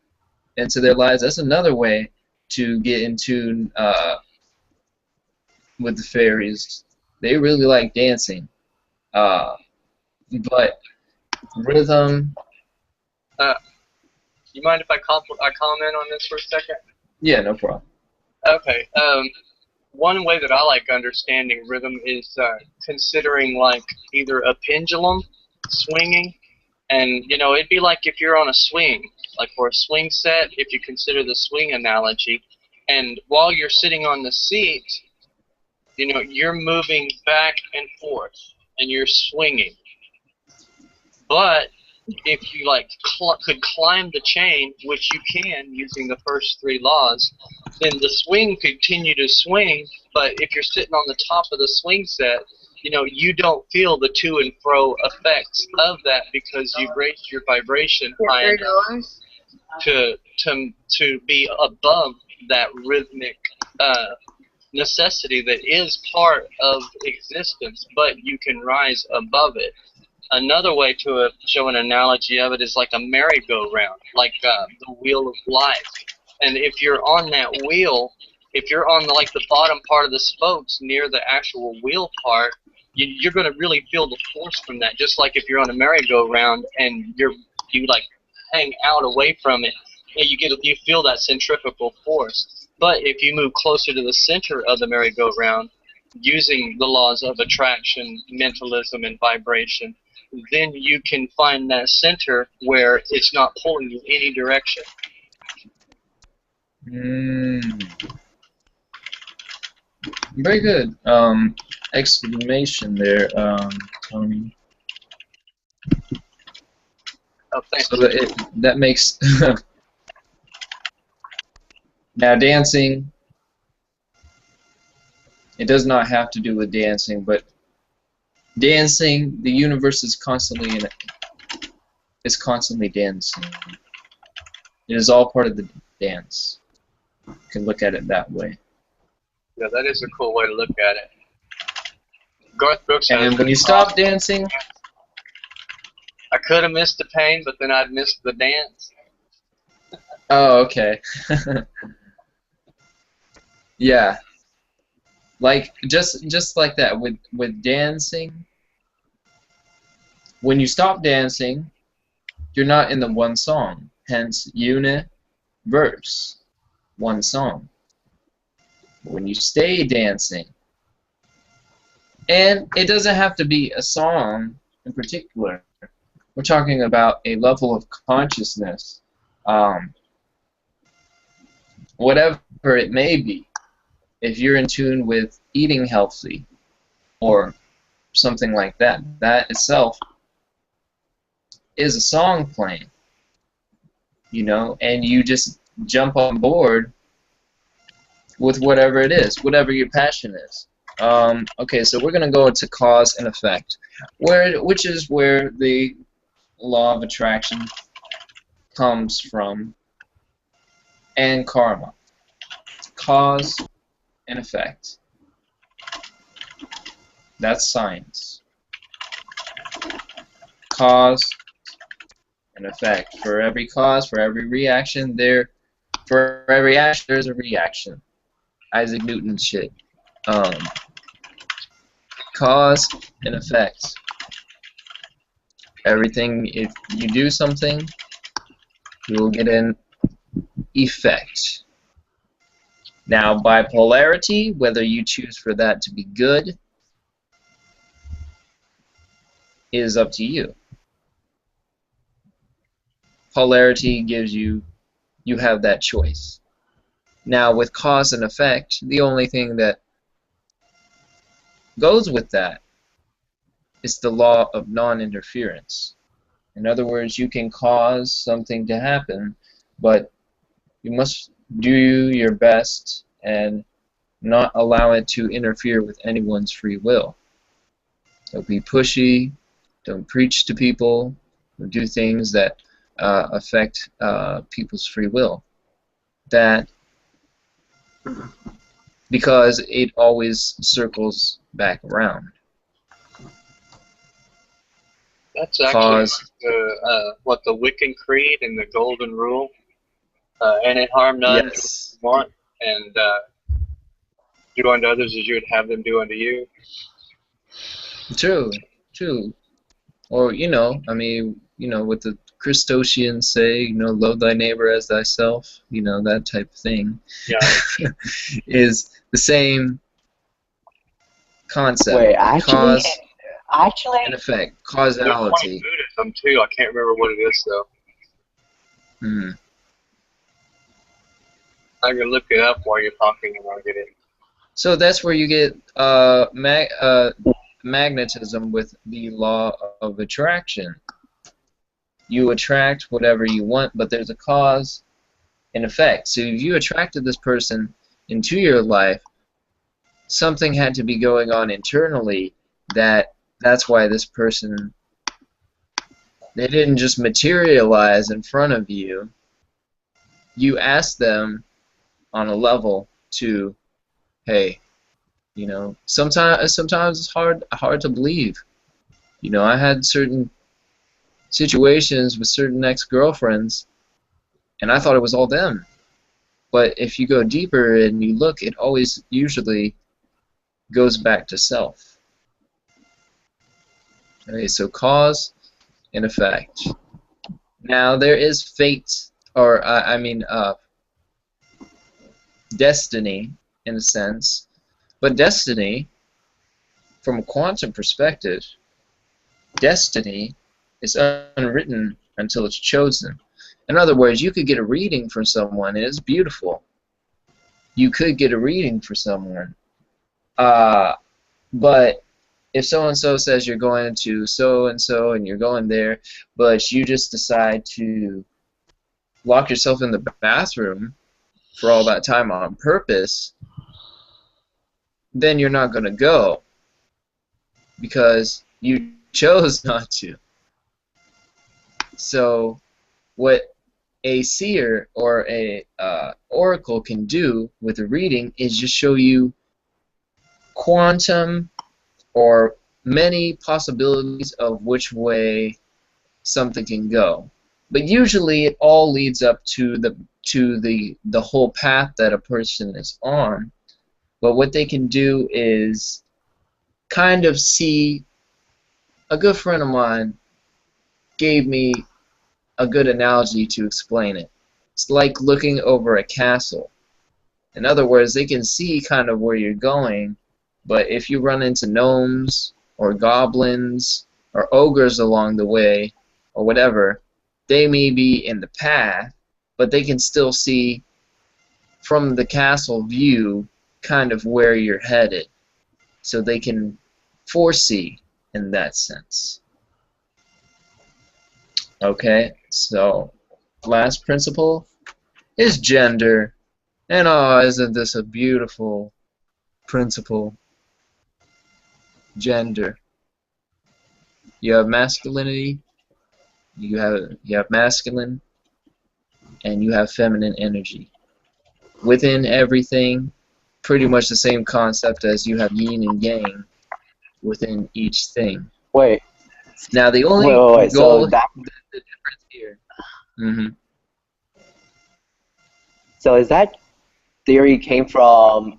into their lives, that's another way to get in tune with the fairies. They really like dancing. But rhythm... you mind if I comment on this for a second? Yeah, no problem. Okay. one way that I like understanding rhythm is considering like either a pendulum swinging, and you know, it'd be like if you're on a swing, like for a swing set, if you consider the swing analogy, and while you're sitting on the seat, you know, you're moving back and forth, and you're swinging. But if you like could climb the chain, which you can using the first three laws, then the swing could continue to swing. But if you're sitting on the top of the swing set, you know, you don't feel the to and fro effects of that because you've raised your vibration high enough to be above that rhythmic necessity that is part of existence, but you can rise above it. Another way to show an analogy of it is like a merry-go-round, like the wheel of life. And if you're on that wheel, if you're on like the bottom part of the spokes near the actual wheel part, you're going to really feel the force from that. Just like if you're on a merry-go-round and you like hang out away from it, you feel that centrifugal force. But if you move closer to the center of the merry-go-round, using the laws of attraction, mentalism, and vibration, then you can find that center where it's not pulling you any direction. Very good. Exclamation there, Tony. Oh, thanks. So that makes now dancing. It does not have to do with dancing, but dancing, the universe is constantly in it. It's constantly dancing. It is all part of the dance. You can look at it that way. Yeah, that is a cool way to look at it. Garth Brooks. And when you stop dancing, I could have missed the pain, but then I'd missed the dance. oh, okay. Yeah. Like just like that with dancing. When you stop dancing, you're not in the one song. Hence unit verse, one song. When you stay dancing, and it doesn't have to be a song in particular. We're talking about a level of consciousness, whatever it may be. If you're in tune with eating healthy or something like that, that itself is a song playing, you know, and you just jump on board with whatever it is, whatever your passion is. Okay, so we're going to go into cause and effect, which is where the law of attraction comes from, and karma. Cause and effect. That's science. Cause and effect. For every cause, for every reaction, for every action, there's a reaction. Isaac Newton shit. Cause and effect. Everything, if you do something, you will get an effect. Now, bipolarity, whether you choose for that to be good, is up to you. Polarity gives you have that choice. Now, with cause and effect, the only thing that goes with that is the law of non-interference. In other words, you can cause something to happen, but you must do your best and not allow it to interfere with anyone's free will. Don't be pushy, don't preach to people, don't do things that affect people's free will. That, because it always circles back around. That's actually what the Wiccan Creed and the Golden Rule. And it harm none, Yes. do what you want, and do unto others as you would have them do unto you. True, true. Or, you know, I mean, you know, what the Christosians say, you know, love thy neighbor as thyself, you know, that type of thing. Yeah. Is the same concept. Wait, actually, Cause actually, and effect. There's one in Causality. Buddhism too. I can't remember what it is though. Hmm. I can look it up while you're talking and I'll get it. So that's where you get magnetism with the law of attraction. You attract whatever you want, but there's a cause and effect. So if you attracted this person into your life, something had to be going on internally that's why this person, they didn't just materialize in front of you. You asked them on a level to, hey, you know, sometimes it's hard to believe. You know, I had certain situations with certain ex-girlfriends, and I thought it was all them. But if you go deeper and you look, it always usually goes back to self. Okay, so cause and effect. Now there is fate, or I mean destiny in a sense, but destiny, from a quantum perspective, destiny is unwritten until it's chosen. In other words, you could get a reading from someone, and it's beautiful. You could get a reading for someone, but if so-and-so says you're going to so-and-so and you're going there, but you just decide to lock yourself in the bathroom for all that time on purpose, then you're not going to go because you chose not to. So what a seer or a oracle can do with a reading is just show you quantum or many possibilities of which way something can go. But usually it all leads up to the whole path that a person is on. But what they can do is kind of see. A good friend of mine gave me a good analogy to explain it. It's like looking over a castle. In other words, they can see kind of where you're going, but if you run into gnomes or goblins or ogres along the way or whatever, they may be in the path, but they can still see from the castle view kind of where you're headed. So they can foresee in that sense. Okay, so last principle is gender. And oh, isn't this a beautiful principle? Gender. You have masculinity, you have masculine, and you have feminine energy. Within everything, pretty much the same concept as you have yin and yang within each thing. wait, Now the only wait. goal, So that, the difference here. so is that theory came from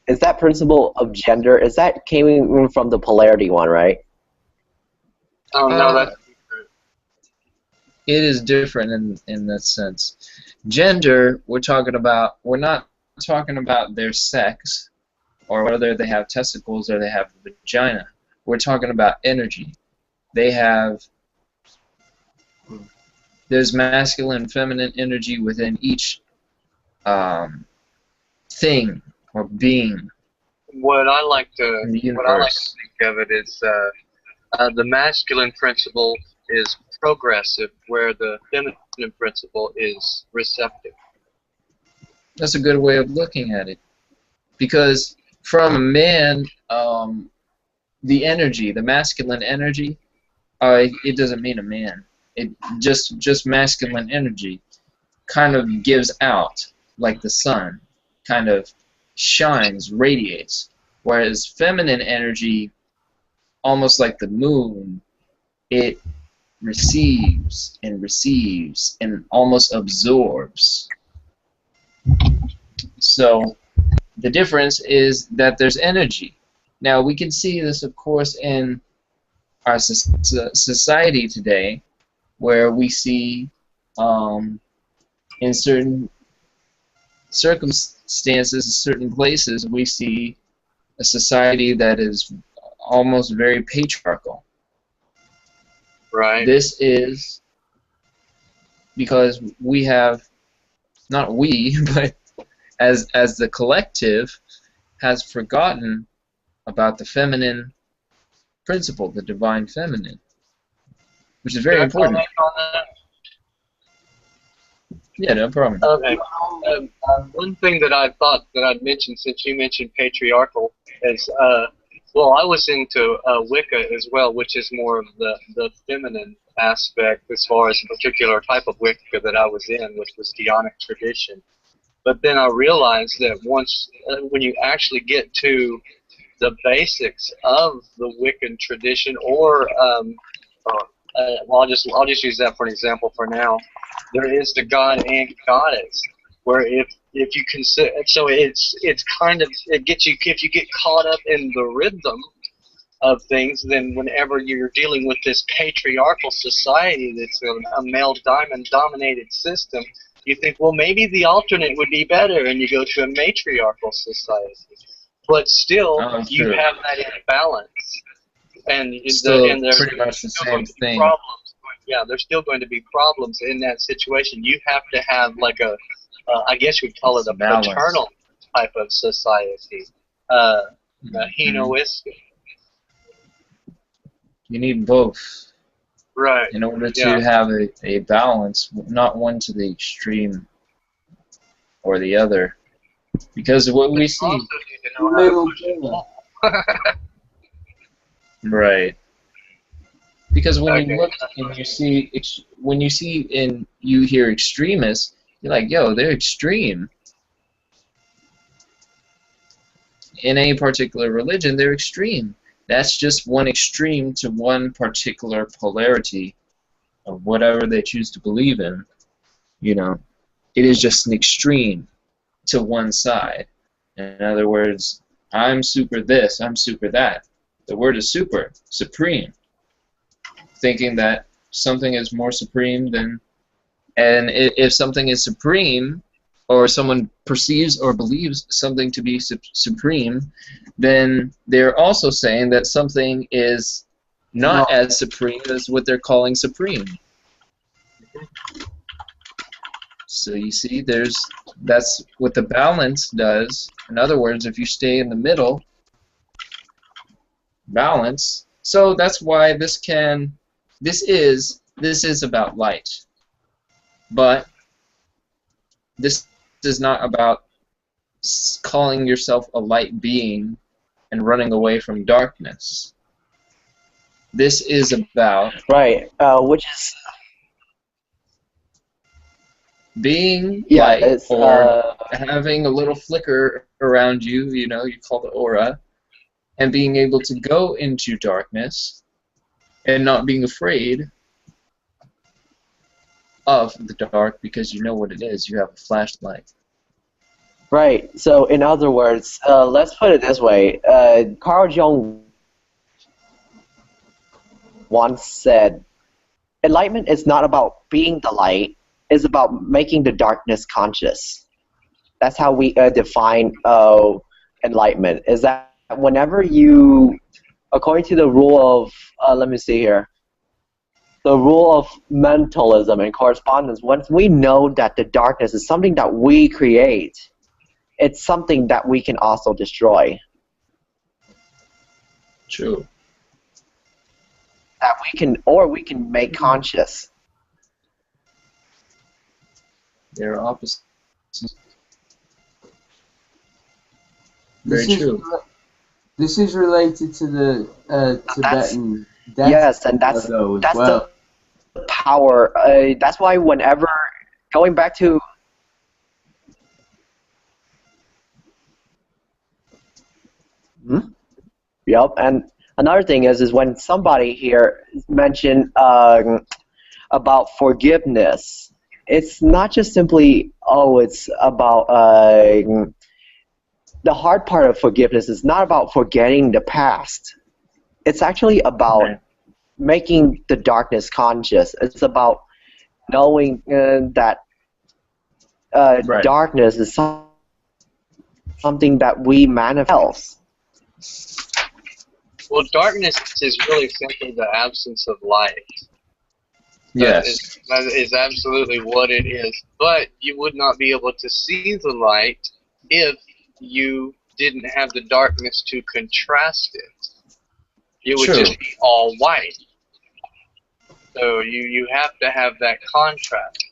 is that principle of gender? Is that came from the polarity one, right? Oh no, that's It is different in that sense. Gender, we're not talking about their sex or whether they have testicles or they have a vagina. We're talking about energy. There's masculine and feminine energy within each thing or being what I like to in the universe. think of it is the masculine principle is progressive, where the feminine principle is receptive. That's a good way of looking at it. Because from a man, the energy, the masculine energy, it doesn't mean a man. It just masculine energy kind of gives out like the sun, kind of shines, radiates. Whereas feminine energy, almost like the moon, it receives and almost absorbs. So the difference is that there's energy. Now we can see this, of course, in our society today, where we see in certain circumstances, certain places, we see a society that is almost very patriarchal. Right. This is because we have, not we, but as the collective has forgotten about the feminine principle, the divine feminine, which is very important. On that? Yeah, no problem. Okay. One thing that I thought that I'd mention, since you mentioned patriarchal, is well, I was into Wicca as well, which is more of the feminine aspect as far as a particular type of Wicca that I was in, which was Dionic tradition. But then I realized that once, when you actually get to the basics of the Wiccan tradition, or well, I'll just use that for an example for now. There is the god and goddess, where if you consider, so it's kind of, it gets you, if you get caught up in the rhythm of things, then whenever you're dealing with this patriarchal society that's a male dominated system, you think, well, maybe the alternate would be better, and you go to a matriarchal society. But still, you have that imbalance, and there's pretty much the same thing. Problems. Yeah, there's still going to be problems in that situation. You have to have like a, I guess you'd call it a paternal type of society, Hinoistic. You need both. Right. In order to have a balance, not one to the extreme or the other. Because what we see... Right. Because when you look and you see and you hear extremists, you're like, yo, they're extreme. In any particular religion, they're extreme. That's just one extreme to one particular polarity of whatever they choose to believe in. You know, it is just an extreme to one side. In other words, I'm super this, I'm super that. The word is super, supreme. Thinking that something is more supreme than, and if something is supreme, or someone perceives or believes something to be supreme, then they're also saying that something is not as supreme as what they're calling supreme. So you see, that's what the balance does. In other words, if you stay in the middle, balance. So that's why this is about light. But this is not about calling yourself a light being and running away from darkness. This is about which is being light, or having a little flicker around you, you know, you call it aura, and being able to go into darkness and not being afraid of the dark because you know what it is. You have a flashlight. Right. So, in other words, let's put it this way. Carl Jung once said, enlightenment is not about being the light, it's about making the darkness conscious. That's how we define enlightenment, is that whenever you, according to the rule of, let me see here, the rule of mentalism and correspondence, once we know that the darkness is something that we create, it's something that we can also destroy. True. That we can make conscious. They're opposites. Very true. This is related to the Tibetan death. Yes, and that's the power. That's why whenever, going back to Yep, and another thing is when somebody here mentioned about forgiveness, it's not just simply, it's about, the hard part of forgiveness is not about forgetting the past. It's actually about making the darkness conscious. It's about knowing that darkness is something that we manifest. Well, darkness is really simply the absence of light. Yes. That is absolutely what it is. But you would not be able to see the light if you didn't have the darkness to contrast it. It would True. just be all white. So you have to have that contrast.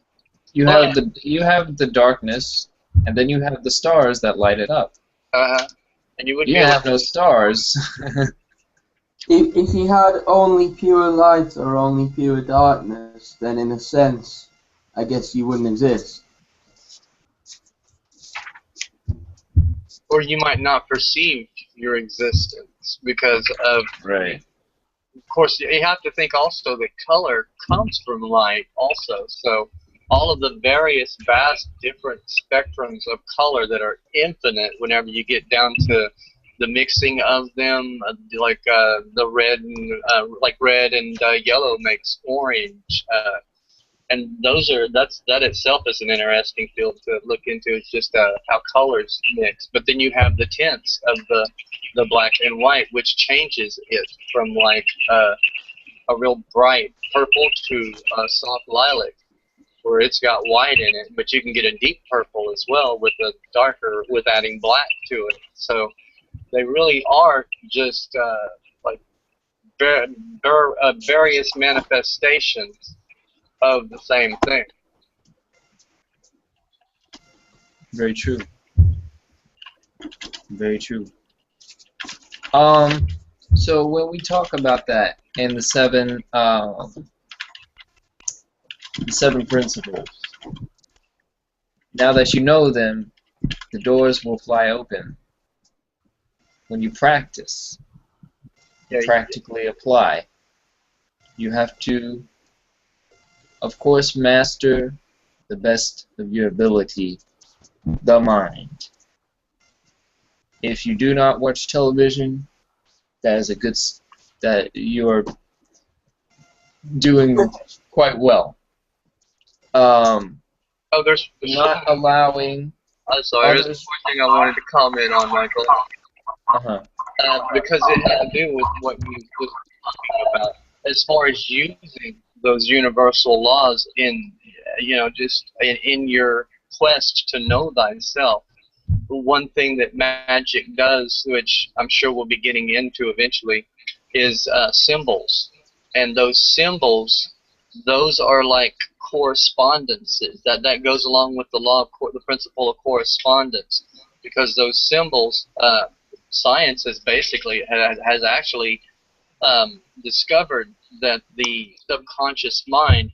You have the darkness, and then you have the stars that light it up. And you would You be able have no stars. If you had only pure light or only pure darkness, then in a sense, I guess you wouldn't exist. or you might not perceive your existence because of. Right. Of course, you have to think also that color comes from light also. So all of the various vast different spectrums of color that are infinite whenever you get down to the mixing of them, like the red and like red and yellow makes orange, and that itself is an interesting field to look into. It's just how colors mix. But then you have the tints of the black and white, which changes it from like a real bright purple to a soft lilac, where it's got white in it, but you can get a deep purple as well with a darker, with adding black to it. So they really are just like various manifestations of the same thing. Very true. Very true. So when we talk about that in the seven principles, now that you know them, the doors will fly open. When you practice, practically apply, you have to, of course, master the best of your ability, the mind. If you do not watch television, that is that you are doing quite well. There's not allowing. I'm sorry, there's one thing I wanted to comment on, Michael. Because it had to do with what you were talking about, as far as using those universal laws in, just in your quest to know thyself. One thing that magic does, which I'm sure we'll be getting into eventually, is symbols. And those symbols, those are like correspondences. That goes along with the law of the principle of correspondence, because those symbols, science has actually discovered that the subconscious mind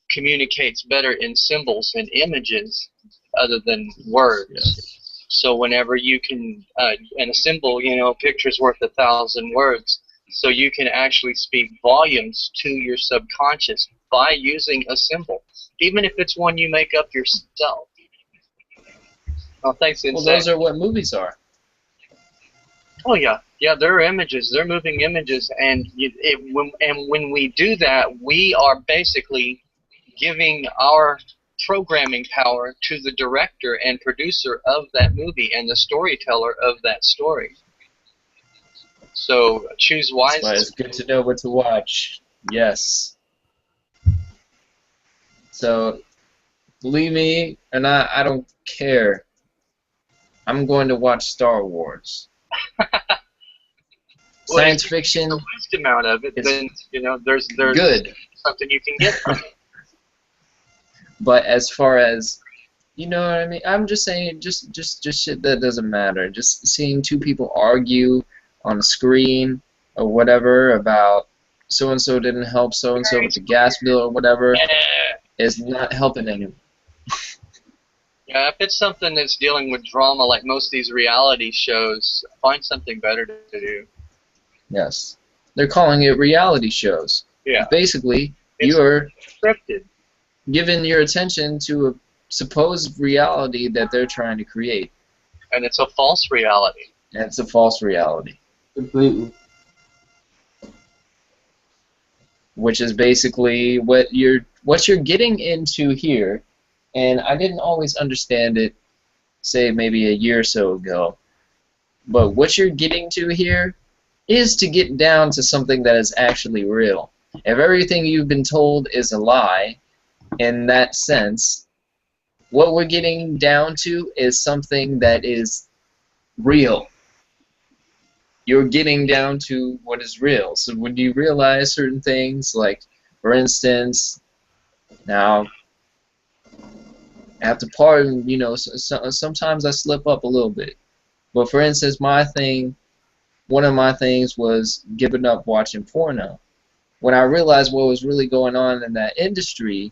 communicates better in symbols and images other than words. Yes. So whenever you can, and a symbol, a picture's worth 1,000 words. So you can actually speak volumes to your subconscious by using a symbol, even if it's one you make up yourself. Oh, thanks, Insane. Well, those are what movies are. Oh yeah, they're images. They're moving images, and when we do that, we are basically giving our programming power to the director and producer of that movie and the storyteller of that story. So choose wisely. That's why it's good to know what to watch. Yes. So believe me, and I don't care. I'm going to watch Star Wars. Science fiction. The wisdom out of it, then there's good. Something you can get from it. But as far as, you know what I mean, I'm just saying, just shit that doesn't matter. Just seeing two people argue on a screen or whatever about so and so didn't help so and so with the gas bill or whatever is not helping anyone. Yeah, if it's something that's dealing with drama like most of these reality shows, find something better to do. Yes. They're calling it reality shows. Yeah. Basically, it's you're scripted. Giving your attention to a supposed reality that they're trying to create. And it's a false reality. And it's a false reality. Completely. Which is basically what you're getting into here. And I didn't always understand it, say maybe a year or so ago. But what you're getting to here is to get down to something that is actually real. If everything you've been told is a lie, in that sense, what we're getting down to is something that is real. You're getting down to what is real. So when you realize certain things, like, for instance, now, after pardon, you know, sometimes I slip up a little bit. But for instance, one of my things was giving up watching porno. When I realized what was really going on in that industry,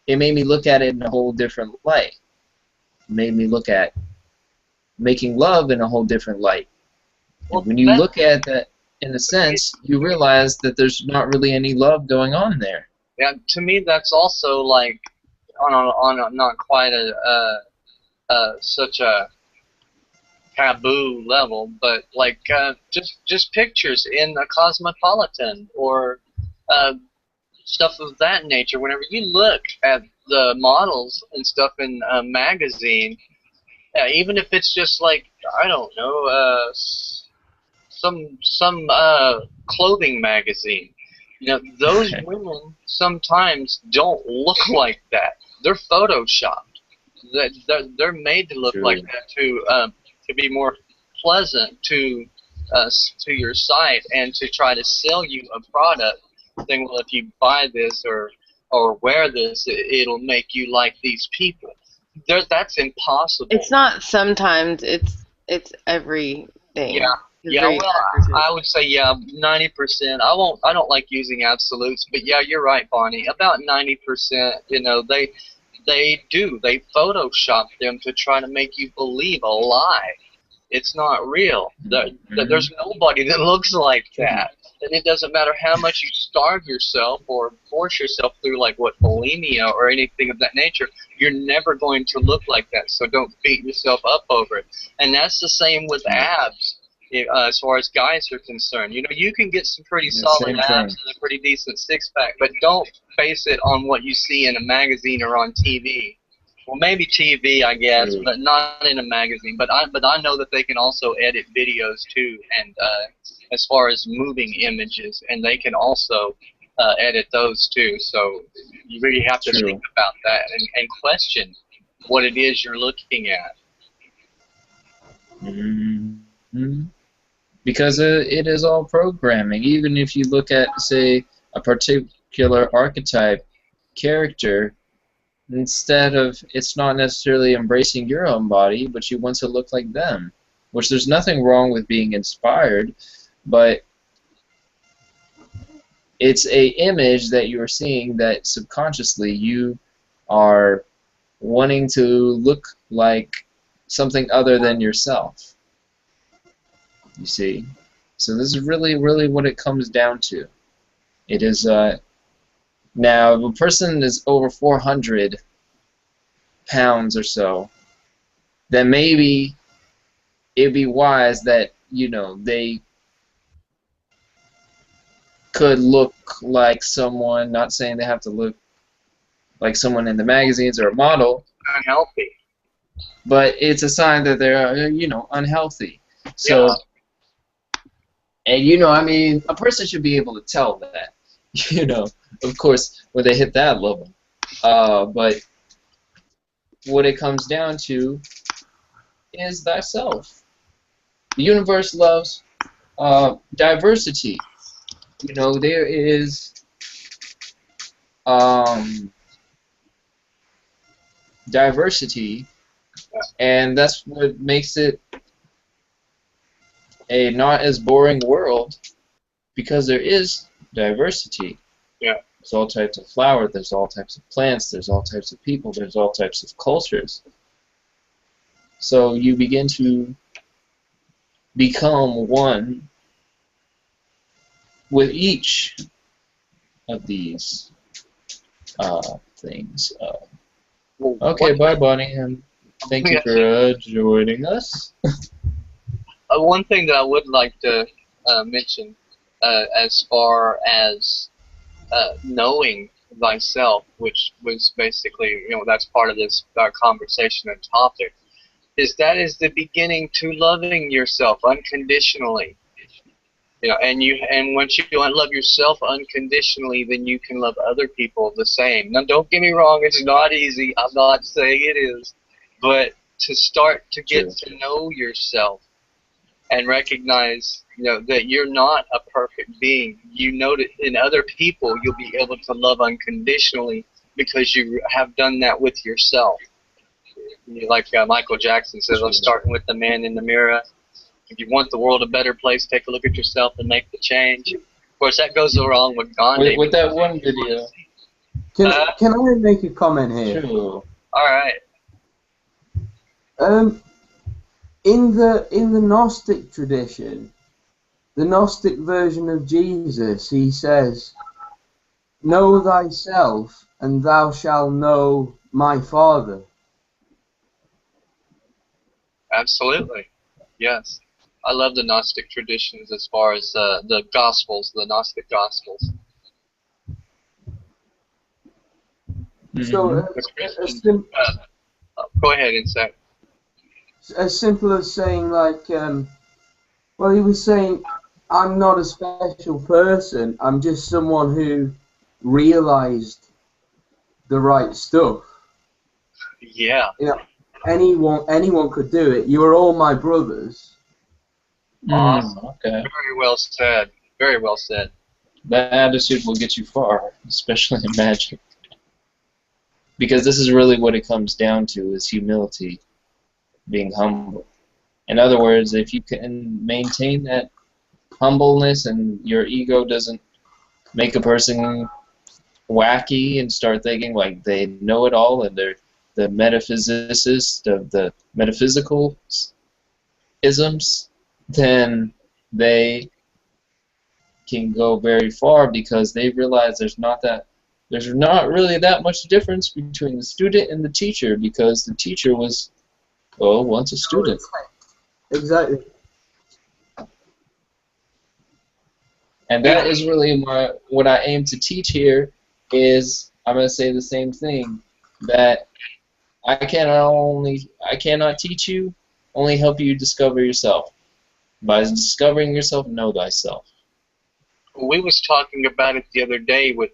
it made me look at it in a whole different light. It made me look at making love in a whole different light. Well, when you look at that, in a sense, you realize that there's not really any love going on there. Yeah, to me, that's also like on a not quite such a taboo level, but like just pictures in a Cosmopolitan or stuff of that nature. Whenever you look at the models and stuff in a magazine, even if it's just like, I don't know, some clothing magazine. You know, those women sometimes don't look like that. They're photoshopped. They're made to look like that to be more pleasant to your site and to try to sell you a product, saying, well, if you buy this or wear this, it'll make you like these people. That's impossible. It's not sometimes. It's everything. Yeah. Yeah, well, I would say 90%. I don't like using absolutes, but yeah, you're right, Bonnie. About 90%, you know, they Photoshop them to try to make you believe a lie. It's not real. There's nobody that looks like that. And it doesn't matter how much you starve yourself or force yourself through, like, bulimia or anything of that nature, you're never going to look like that. So don't beat yourself up over it. And that's the same with abs. As far as guys are concerned, you know, you can get some pretty solid abs and a pretty decent six-pack, but don't base it on what you see in a magazine or on TV. Well, maybe TV, I guess, but not in a magazine. But I know that they can also edit videos too, and as far as moving images, and they can also edit those too. So you really have to think about that and question what it is you're looking at. Mm-hmm. Because it is all programming. Even if you look at, say, a particular archetype character, instead of, it's not necessarily embracing your own body, but you want to look like them. Which there's nothing wrong with being inspired, but it's a image that you're seeing that subconsciously you are wanting to look like something other than yourself. You see? So this is really, really what it comes down to. It is, now, if a person is over 400 pounds or so, then maybe it'd be wise that, you know, they could look like someone, not saying they have to look like someone in the magazines or a model. Unhealthy. But it's a sign that they're, you know, unhealthy. So, yeah. And, you know, I mean, a person should be able to tell that, you know, of course, when they hit that level. But what it comes down to is thyself. The universe loves diversity. You know, there is diversity, and that's what makes it a not as boring world, because there is diversity. Yeah. There's all types of flowers, there's all types of plants, there's all types of people, there's all types of cultures. So you begin to become one with each of these things. Okay, bye, Bonnie, and thank you for joining us. One thing that I would like to mention as far as knowing thyself, which was basically, you know, that's part of this conversation and topic, is that is the beginning to loving yourself unconditionally. You know, and once you love yourself unconditionally, then you can love other people the same. Now, don't get me wrong; it's not easy. I'm not saying it is, but to start to get to know yourself and recognize, you know, that you're not a perfect being. You know that in other people you'll be able to love unconditionally because you have done that with yourself. Like Michael Jackson says, I'm starting with the man in the mirror. If you want the world a better place, take a look at yourself and make the change. Of course, that goes along with Gandhi. With that one video. Can I make a comment here? Sure. All right. In the Gnostic tradition, the Gnostic version of Jesus, he says, "Know thyself, and thou shalt know my Father." Absolutely. Yes. I love the Gnostic traditions as far as the Gospels, the Gnostic Gospels. So, go ahead, Insight. as simple as saying, like, well, he was saying, I'm not a special person, I'm just someone who realized the right stuff. Yeah. You know, anyone could do it. You are all my brothers. Awesome. Okay. Very well said. Very well said. That attitude will get you far, especially in magic. Because this is really what it comes down to, is humility, being humble. In other words, if you can maintain that humbleness and your ego doesn't make a person wacky and start thinking like they know it all and they're the metaphysicist of the metaphysical isms, then they can go very far because they realize there's not really that much difference between the student and the teacher, because the teacher was, well, once a student. Exactly. And that is really what I aim to teach here. Is I'm going to say the same thing, that I cannot teach you, only help you discover yourself. By discovering yourself, know thyself. We was talking about it the other day with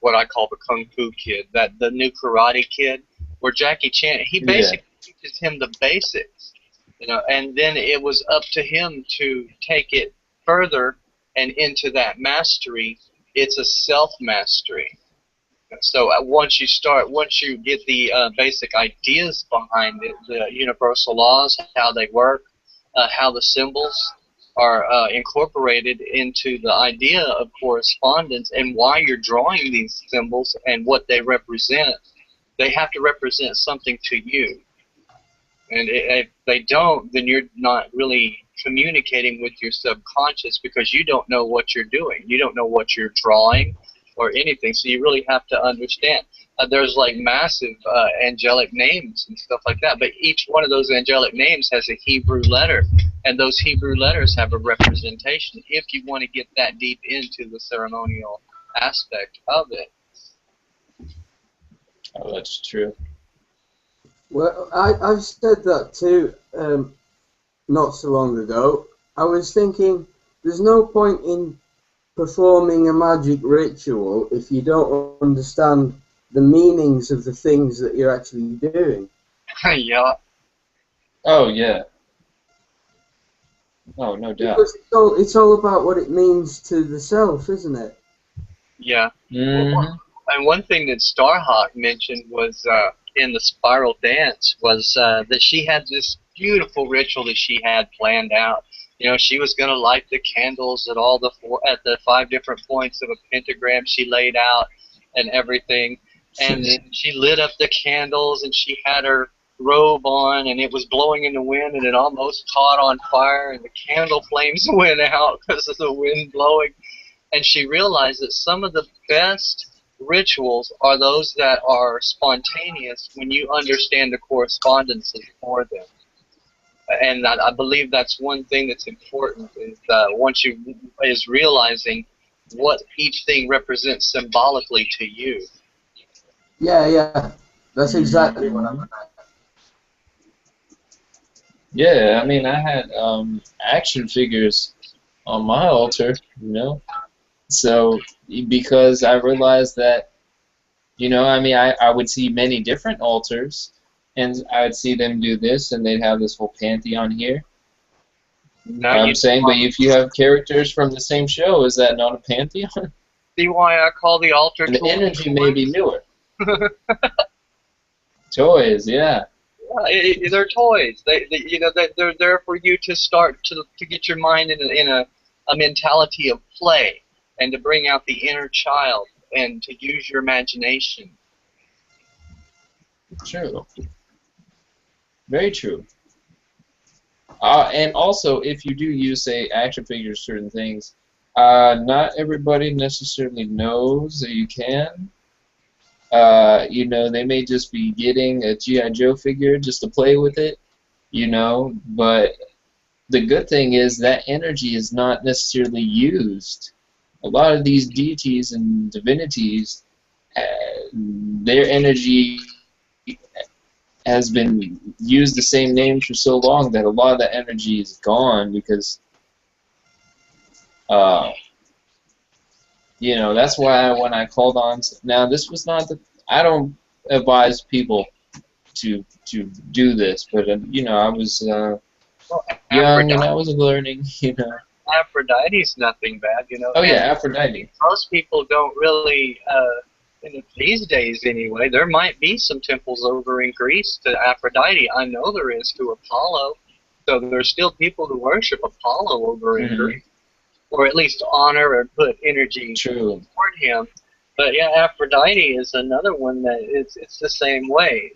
what I call the Kung Fu kid, the new karate kid, where Jackie Chan, he basically teaches him the basics, you know, and then it was up to him to take it further and into that mastery. It's a self-mastery. So once you get the basic ideas behind it, the universal laws, how they work, how the symbols are incorporated into the idea of correspondence, and why you're drawing these symbols and what they represent, they have to represent something to you. And if they don't, then you're not really communicating with your subconscious, because you don't know what you're doing. You don't know what you're drawing or anything. So you really have to understand. There's like massive angelic names and stuff like that, but each one of those angelic names has a Hebrew letter, and those Hebrew letters have a representation if you want to get that deep into the ceremonial aspect of it. Oh, that's true. Well, I've said that too not so long ago. I was thinking there's no point in performing a magic ritual if you don't understand the meanings of the things that you're actually doing. Yeah. Oh, yeah. Oh, no doubt. Because it's all about what it means to the self, isn't it? Yeah. Mm-hmm. And one thing that Starhawk mentioned was in the spiral dance was that she had this beautiful ritual that she had planned out. You know, she was going to light the candles at at the 5 different points of a pentagram she laid out and everything. And then she lit up the candles, and she had her robe on, and it was blowing in the wind, and it almost caught on fire, and the candle flames went out because of the wind blowing. And she realized that some of the best rituals are those that are spontaneous when you understand the correspondences for them. And I believe that's one thing that's important, is realizing what each thing represents symbolically to you. Yeah, that's exactly what I meant. Yeah, I mean, I had action figures on my altar, you know. So because I realized that, you know, I mean, I would see many different altars, and I would see them do this, and they'd have this whole pantheon here. Now I'm you saying, but if you have characters from the same show, is that not a pantheon? see why I call the altar And the toys. energy may be newer. Toys, yeah. They're toys. You know, they're there for you to start to get your mind in a mentality of play and to bring out the inner child and to use your imagination. True. Very true. And also, if you do use, say, action figures, certain things, not everybody necessarily knows that you can. You know, they may just be getting a G.I. Joe figure just to play with it, you know, but the good thing is that energy is not necessarily used. A lot of these deities and divinities, their energy has been used the same names for so long that a lot of that energy is gone because, you know, that's why when I called on, now this was not the, I don't advise people to do this, but you know, I was Well, young and I was learning, you know. Aphrodite's nothing bad, you know. Oh yeah, Aphrodite. Most people don't really, these days anyway, there might be some temples over in Greece to Aphrodite. I know there is to Apollo. So there's still people who worship Apollo over in Greece, or at least honor or put energy toward him. But yeah, Aphrodite is another one that it's the same way,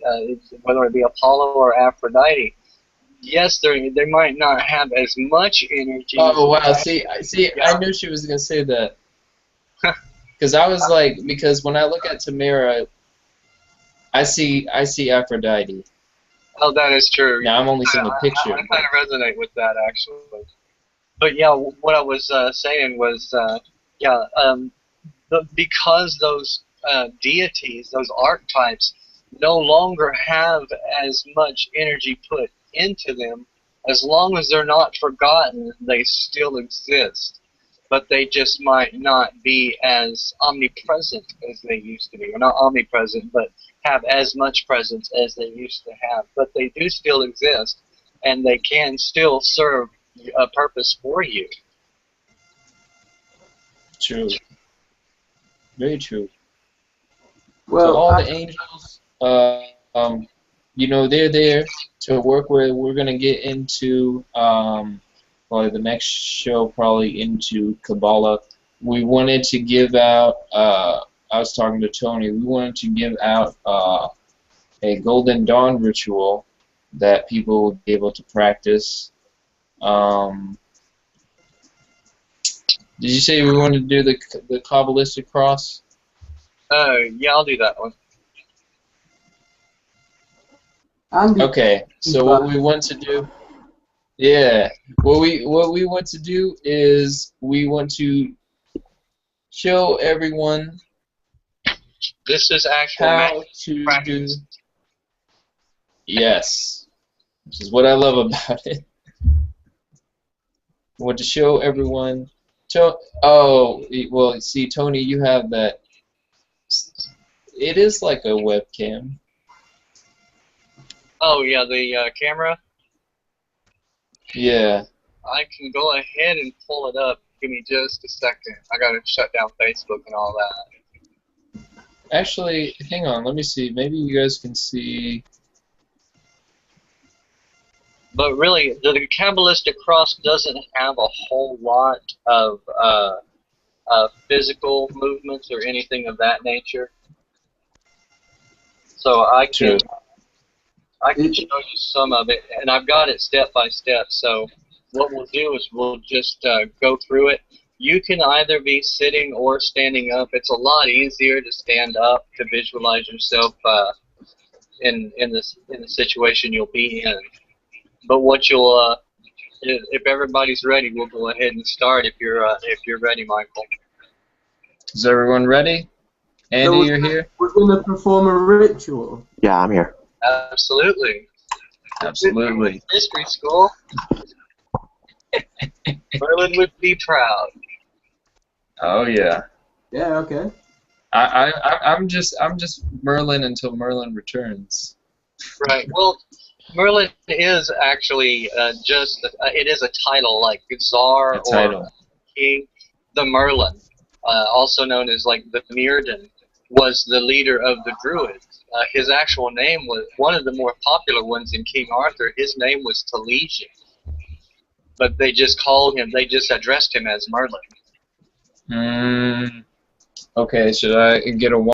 whether it be Apollo or Aphrodite. Yes, they might not have as much energy. Oh wow! See, yeah. I knew she was gonna say that. Because I was like, because when I look at Tamara, I see Aphrodite. Oh, that is true. Now I'm only seeing a picture. I kind of resonate with that actually. But yeah, what I was saying was, because those deities, those archetypes, no longer have as much energy put into them, as long as they're not forgotten, they still exist. But they just might not be as omnipresent as they used to be. Or not omnipresent, but have as much presence as they used to have. But they do still exist, and they can still serve a purpose for you. True. Very true. Well, so all the angels, you know, they're there to work with. We're going to get into probably the next show, probably into Kabbalah. We wanted to give out, I was talking to Tony, we wanted to give out a Golden Dawn ritual that people would be able to practice. Did you say we wanted to do the Kabbalistic cross? Yeah, I'll do that one. Okay, so what we want to do, yeah, what we want to do is we want to show everyone this is actual how to do. Yes, which is what I love about it. I want to show everyone. Oh, well, see, Tony, you have that. It is like a webcam. Oh, yeah, the camera? Yeah. I can go ahead and pull it up. Give me just a second. I gotta shut down Facebook and all that. Actually, hang on. Let me see. Maybe you guys can see. But really, the Kabbalistic cross doesn't have a whole lot of physical movements or anything of that nature. So I can show you some of it, and I've got it step by step. So what we'll do is we'll just go through it. You can either be sitting or standing up. It's a lot easier to stand up to visualize yourself in the situation you'll be in. But what you'll if everybody's ready, we'll go ahead and start. If you're ready, Michael. Is everyone ready? Andy, so you're here? We're going to perform a ritual. Yeah, I'm here. Absolutely. Absolutely. History school. Merlyn would be proud. Oh yeah. Yeah, okay. I'm just Merlyn until Merlyn returns. Right. Well, Merlyn is actually it is a title like Czar A or title. King. The Merlyn, also known as like the Mirrodin, was the leader of the Druids. His actual name was one of the more popular ones in King Arthur. His name was Taliesin, but they just addressed him as Merlyn. Okay, should I get a one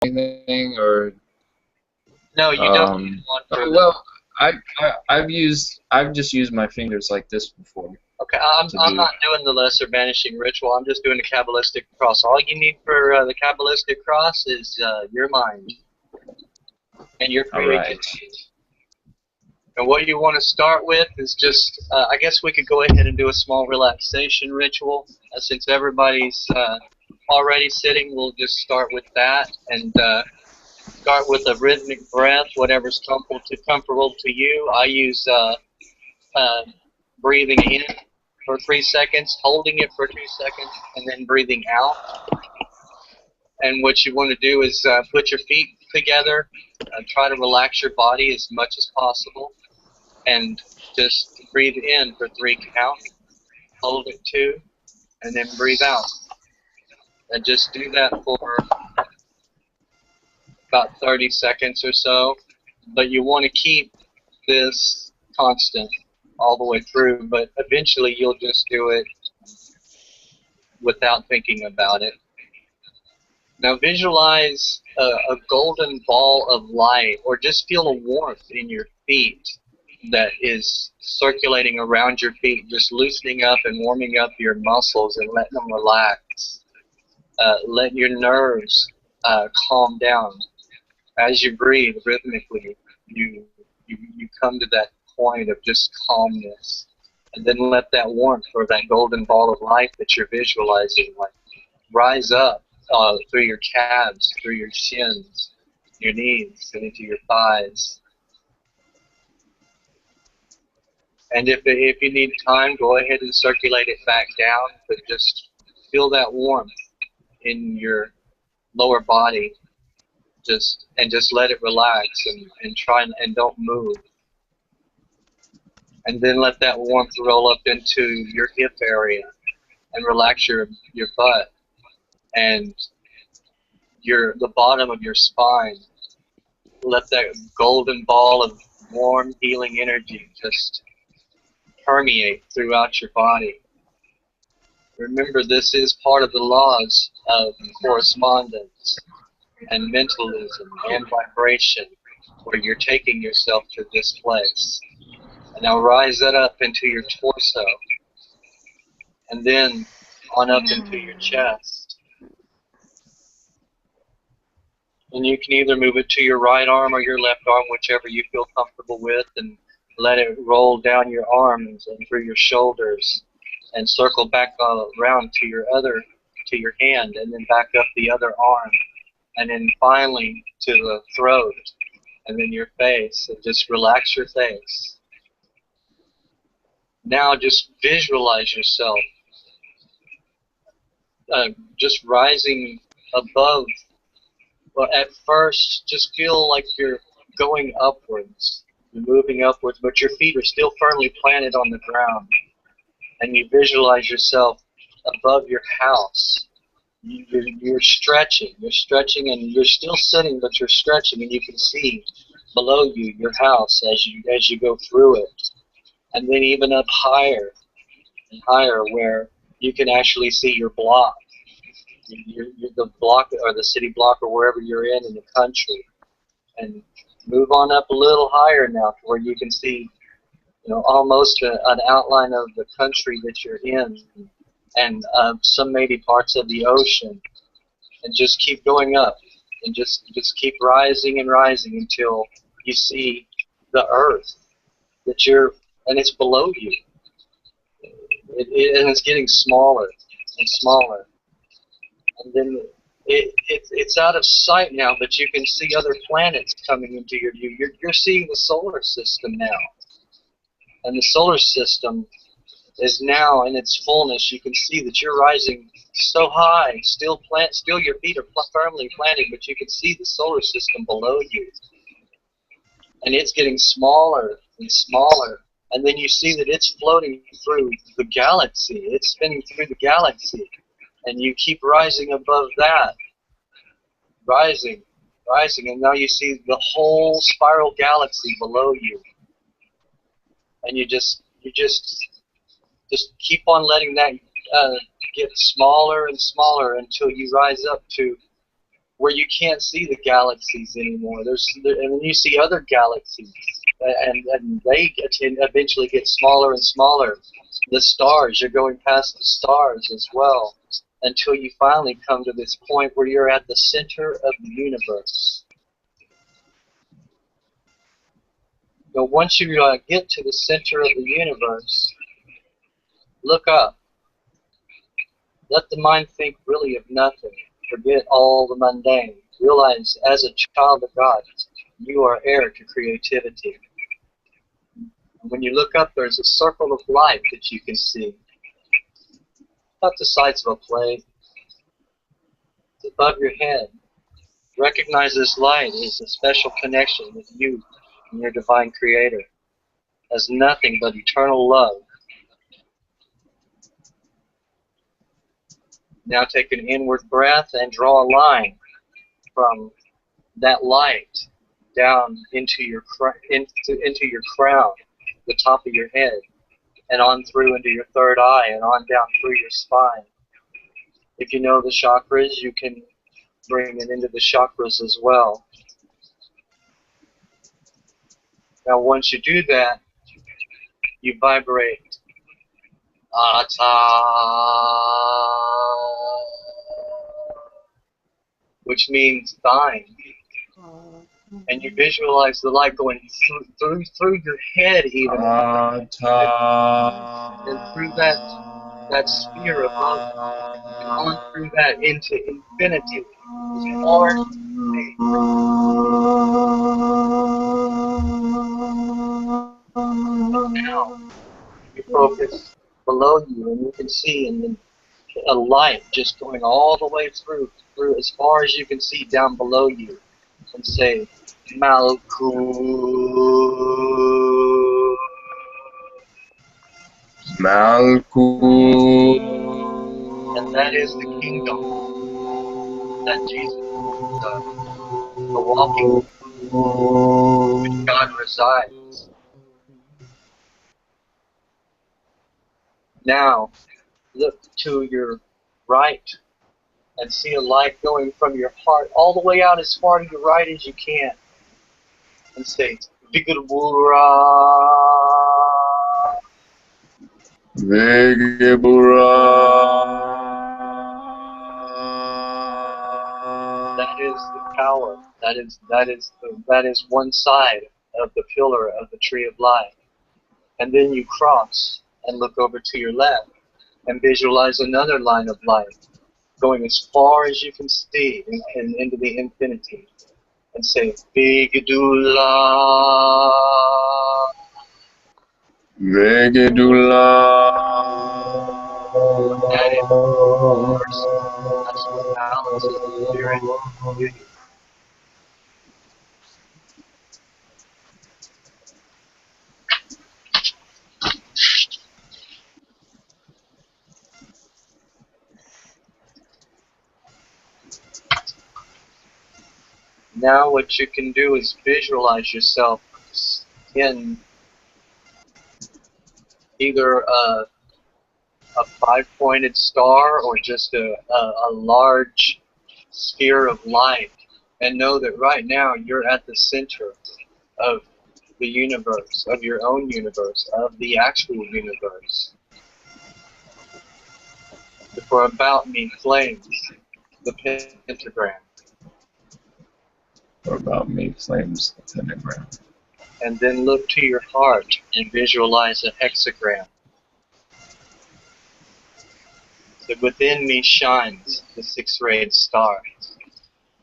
thing or? No, you don't need one for well, I've just used my fingers like this before. Okay, I'm not doing the lesser banishing ritual. I'm just doing the Kabbalistic cross. All you need for the Kabbalistic cross is your mind and your creativity. Right. And what you want to start with is just, I guess we could go ahead and do a small relaxation ritual. Since everybody's already sitting, we'll just start with that and start with a rhythmic breath, whatever's comfortable to you. I use breathing in for 3 seconds, holding it for 2 seconds, and then breathing out. And what you want to do is put your feet together, try to relax your body as much as possible, and just breathe in for 3 counts, hold it 2, and then breathe out. And just do that for about 30 seconds or so. But you want to keep this constant all the way through, but eventually you'll just do it without thinking about it. Now visualize a golden ball of light, or just feel a warmth in your feet that is circulating around your feet, just loosening up and warming up your muscles and letting them relax. Let your nerves calm down. As you breathe rhythmically, you come to that point of just calmness. And then let that warmth, or that golden ball of light that you're visualizing, like rise up through your calves, through your shins, your knees, and into your thighs. And if you need time, go ahead and circulate it back down, but just feel that warmth in your lower body. Just let it relax and try and don't move. And then let that warmth roll up into your hip area and relax your butt and the bottom of your spine. Let that golden ball of warm, healing energy just permeate throughout your body. Remember, this is part of the laws of correspondence and mentalism and vibration, where you're taking yourself to this place. And now rise that up into your torso, and then on up into your chest. And you can either move it to your right arm or your left arm, whichever you feel comfortable with, and let it roll down your arms and through your shoulders, and circle back around to your hand, and then back up the other arm, and then finally to the throat, and then your face, and just relax your face. Now just visualize yourself just rising above. Well, at first, just feel like you're going upwards, you're moving upwards, but your feet are still firmly planted on the ground. And you visualize yourself above your house. You're stretching, and you're still sitting, but you're stretching, and you can see below you your house as you go through it. And then even up higher and higher, where you can actually see your block. The block, or the city block, or wherever you're in the country. And move on up a little higher now to where you can see, almost an outline of the country that you're in, and some maybe parts of the ocean. And just keep going up, and just keep rising and rising until you see the earth and it's below you. And it's getting smaller and smaller. And then it's out of sight now, but you can see other planets coming into your view. You're seeing the solar system now. And the solar system is now in its fullness. You can see that you're rising so high, still your feet are firmly planted, but you can see the solar system below you. And it's getting smaller and smaller. And then you see that it's floating through the galaxy. It's spinning through the galaxy. And you keep rising above that. Rising, rising. And now you see the whole spiral galaxy below you. And you just keep on letting that get smaller and smaller until you rise up to where you can't see the galaxies anymore. And then you see other galaxies, and they eventually get smaller and smaller. The stars, you're going past the stars as well, until you finally come to this point where you're at the center of the universe. Now, once you get to the center of the universe, look up. Let the mind think really of nothing. Forget all the mundane. Realize, as a child of God, you are heir to creativity. When you look up, there's a circle of light that you can see. About the size of a plate. It's above your head. Recognize this light is a special connection with you and your divine creator. As nothing but eternal love. Now take an inward breath and draw a line from that light down into your crown, the top of your head, and on through into your third eye, and on down through your spine. If you know the chakras, you can bring it into the chakras as well. Now once you do that, you vibrate Ata, which means thine. And you visualize the light going through your head even. And through that sphere above, and on through that into infinity. As far as now, you focus below you, and you can see a light just going all the way through as far as you can see down below you, and say, Malku. And that is the kingdom that Jesus the walking which God resides. Now, look to your right and see a light going from your heart all the way out as far to your right as you can. And say, Vigabura. That is the power. That is one side of the pillar of the tree of life. And then you cross and look over to your left and visualize another line of light going as far as you can see and into the infinity. And say, Vigidula. That is force. That's what balances the spirit and beauty. Now what you can do is visualize yourself in either a five-pointed star or just a large sphere of light, and know that right now you're at the center of the universe, of your own universe, of the actual universe. For about me flames the pentagram. For about me flames the pentagram. And then look to your heart and visualize a hexagram. That within me shines the six-rayed stars.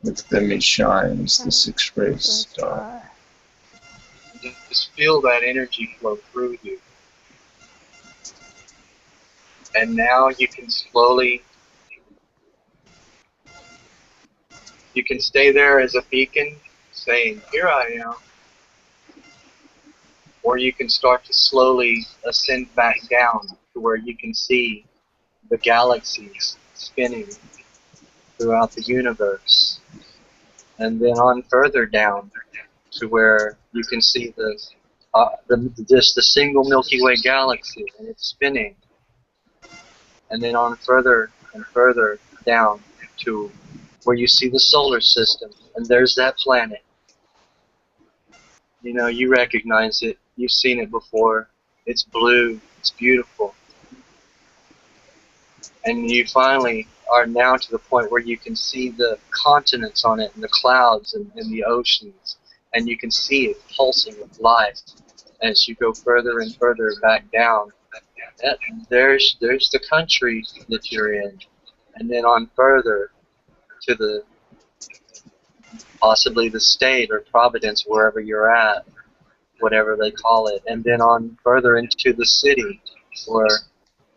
Within me shines the sixth-ray star. Just feel that energy flow through you. And now you can slowly, you can stay there as a beacon, saying, here I am. Or you can start to slowly ascend back down to where you can see the galaxies spinning throughout the universe. And then on further down to where you can see just the single Milky Way galaxy, and it's spinning. And then on further and further down to where you see the solar system, and there's that planet. You know, you recognize it. You've seen it before. It's blue. It's beautiful. And you finally are now to the point where you can see the continents on it, and the clouds, and the oceans, and you can see it pulsing with life as you go further and further back down. There's the country that you're in, and then on further to the possibly the state or providence, wherever you're at, whatever they call it, and then on further into the city, or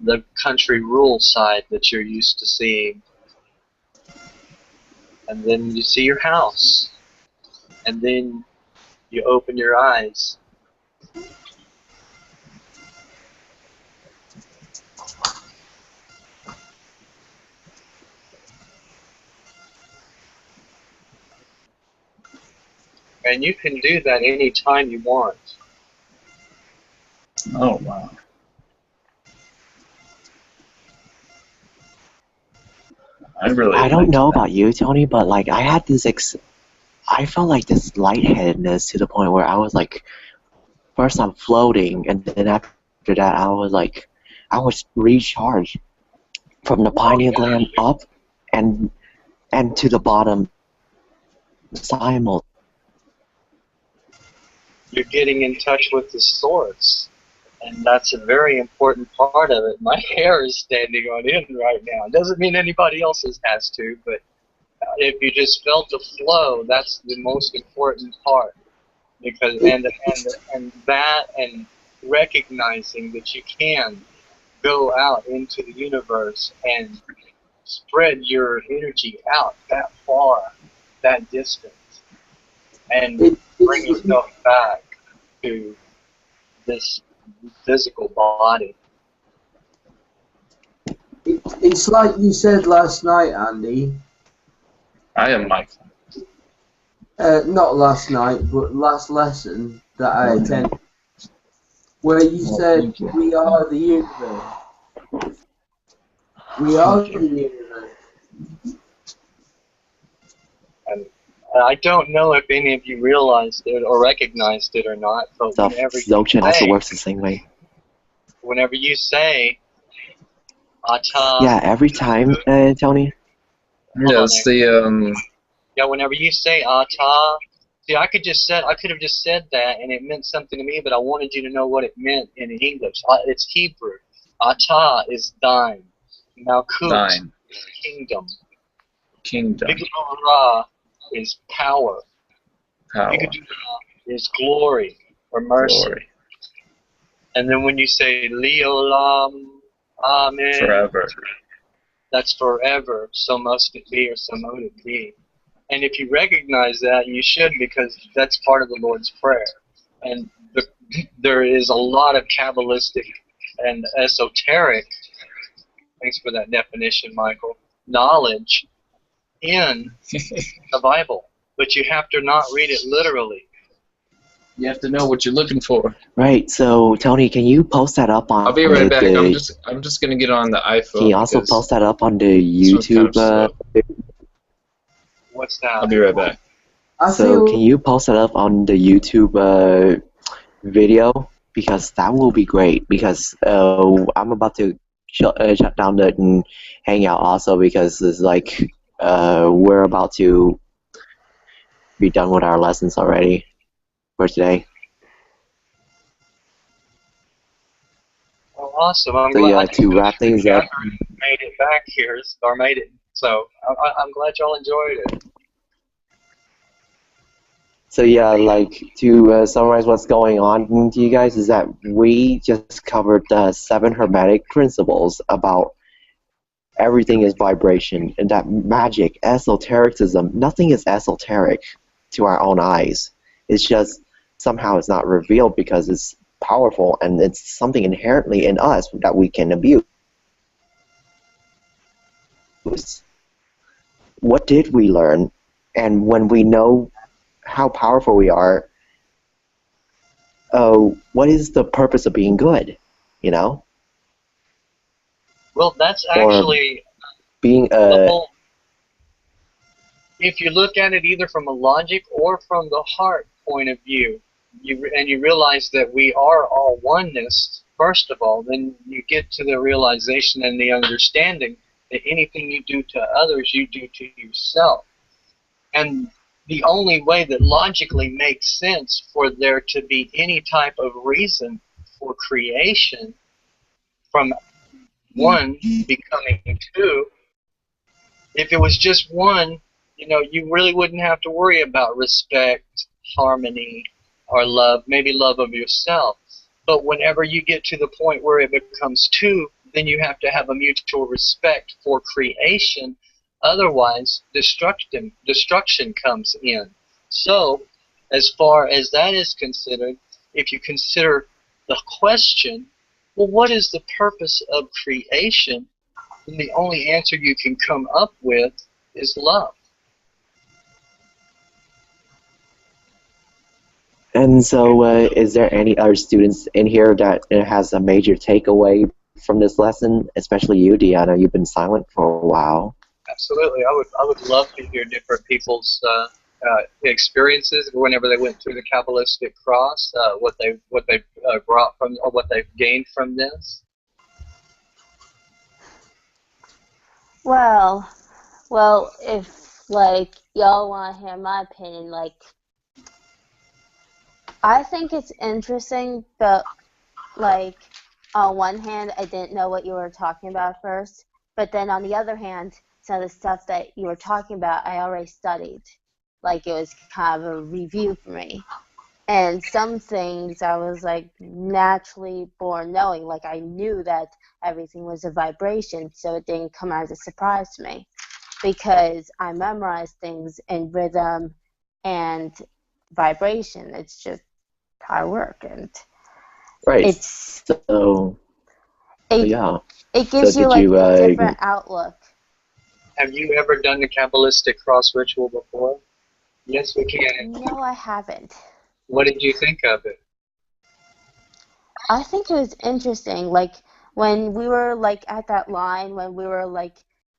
the country rule side that you're used to seeing. And then you see your house, and then you open your eyes. And you can do that anytime you want. Oh, wow. I don't know about you, Tony, but like I had this I felt like this lightheadedness to the point where I was like, first I'm floating, and then after that I was recharged from the pineal gland up and to the bottom simultaneously. You're getting in touch with the source, and that's a very important part of it. My hair is standing on end right now. It doesn't mean anybody else's has to, but if you just felt the flow, that's the most important part. Because and that and recognizing that you can go out into the universe and spread your energy out that far, that distance, and bring yourself back to this physical body. It's like you said last night, Andy. I am Michael. Not last night, but last lesson that I attended, where you said we are the universe. We are the universe. And I don't know if any of you realized it or recognized it or not, but Dzogchen also works the same way. Whenever you say Ata, yeah, every time, Tony. Yes, yeah, whenever you say Ata, see, I could have just said that, and it meant something to me, but I wanted you to know what it meant in English. It's Hebrew. Ata is thine. Malkut thine. Is kingdom. Kingdom. Bigdura is power. Power. Bigdura is glory or mercy. Glory. And then when you say Leolam, Amen. Forever. That's forever. So must it be, or so mote it be. And if you recognize that, you should, because that's part of the Lord's Prayer. And there is a lot of Kabbalistic and esoteric, thanks for that definition, Michael, knowledge in the Bible. But you have to not read it literally. You have to know what you're looking for. Right. So, Tony, can you post that up on? I'll be right back. I'm just gonna get on the iPhone. Can you also post that up on the YouTube? What's that? I'll be right back. So, can you post that up on the YouTube video? Because that will be great. Because I'm about to shut down the Hangout also, because it's like we're about to be done with our lessons already for today. Well, awesome. I'm so glad yeah, to wrap things up. Made it back here, or made it. So I'm glad y'all enjoyed it. So yeah, like to summarize what's going on to you guys is that we just covered the 7 Hermetic principles about everything is vibration, and that magic, esotericism, nothing is esoteric to our own eyes. It's just somehow it's not revealed because it's powerful and it's something inherently in us that we can abuse. What did we learn? And when we know how powerful we are, what is the purpose of being good? You know? Well, that's Or actually being the whole. If you look at it either from a logic or from the heart point of view, you realize that we are all oneness, first of all, then you get to the realization and the understanding that anything you do to others, you do to yourself. And the only way that logically makes sense for there to be any type of reason for creation from one becoming two, if it was just one, you really wouldn't have to worry about respect, harmony, or love, maybe love of yourself. But whenever you get to the point where it becomes two, then you have to have a mutual respect for creation. Otherwise, destruction comes in. So, as far as that is considered, if you consider the question, well, what is the purpose of creation? Then the only answer you can come up with is love. And so, is there any other students in here that has a major takeaway from this lesson? Especially you, Deanna. You've been silent for a while. Absolutely, I would love to hear different people's experiences whenever they went through the Kabbalistic cross, what they brought from, or what they've gained from this. Well, if like y'all want to hear my opinion, like I think it's interesting, but like on one hand, I didn't know what you were talking about first, but then on the other hand, some of the stuff that you were talking about, I already studied. Like it was kind of a review for me. And some things I was like naturally born knowing. Like I knew that everything was a vibration, so it didn't come as a surprise to me because I memorized things in rhythm and vibration. It's just how I work, and Right. it's yeah. It gives So you did like you, a different outlook. Have you ever done the Kabbalistic cross ritual before? Yes, we can. No, I haven't. What did you think of it? I think it was interesting. Like when we were like at that line, when we were like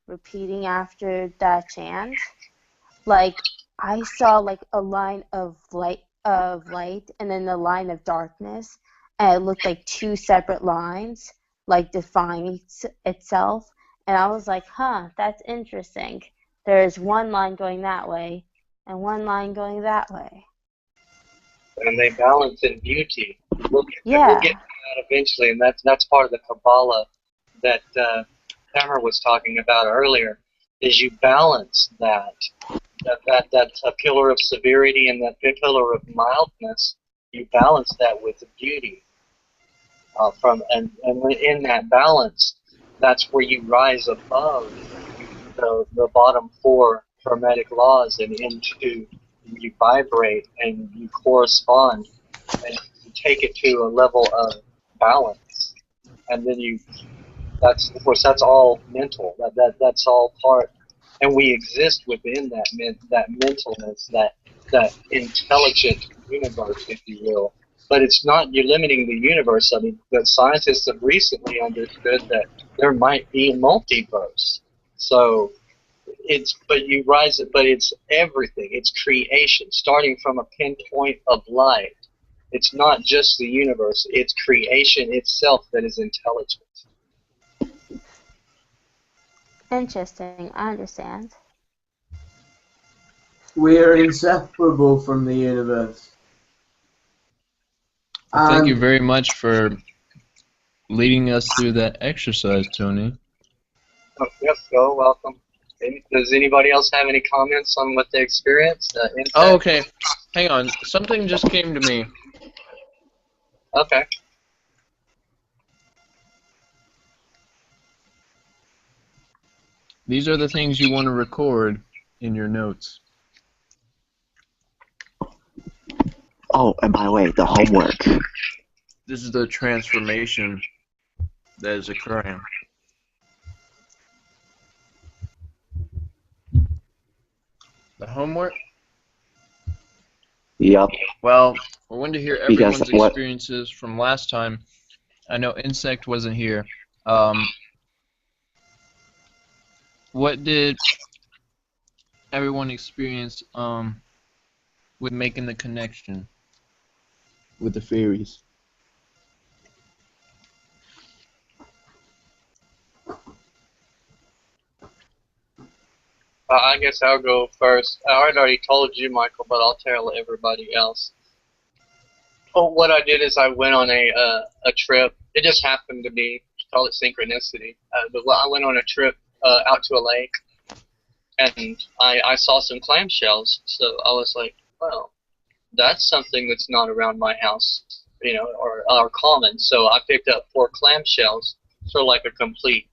repeating after that chant, like I saw like a line of light, and then a line of darkness, and it looked like 2 separate lines, like defining itself. And I was like, huh, that's interesting. There's one line going that way, and one line going that way. And they balance in beauty. We'll get to that eventually, and that's part of the Kabbalah that Tamer was talking about earlier. Is you balance that a pillar of severity and that pillar of mildness. You balance that with beauty. And in that balance, that's where you rise above the bottom 4 Hermetic laws and into. You vibrate and you correspond and you take it to a level of balance, and then that's all mental. That's all part, and we exist within that mentalness, that intelligent universe, if you will. But it's not you're limiting the universe. I mean, the scientists have recently understood that there might be a multiverse. So but it's everything. It's creation, starting from a pinpoint of light. It's not just the universe. It's creation itself that is intelligent. Interesting. I understand. We are inseparable from the universe. Thank you very much for leading us through that exercise, Tony. Oh, yep, you're welcome. Does anybody else have any comments on what they experienced? Oh, okay. Hang on, something just came to me. Okay. These are the things you want to record in your notes. Oh, and by the way, the homework. This is the transformation that is occurring. The homework? Yep. Well, we're going to hear Because everyone's what- experiences from last time. I know Insect wasn't here. What did everyone experience with making the connection with the fairies? I guess I'll go first. I already told you, Michael, but I'll tell everybody else. Oh, what I did is I went on a trip. It just happened to be, call it synchronicity. But I went on a trip out to a lake, and I saw some clamshells. So I was like, well, that's something that's not around my house, you know, or common. So I picked up 4 clamshells, sort of like a complete,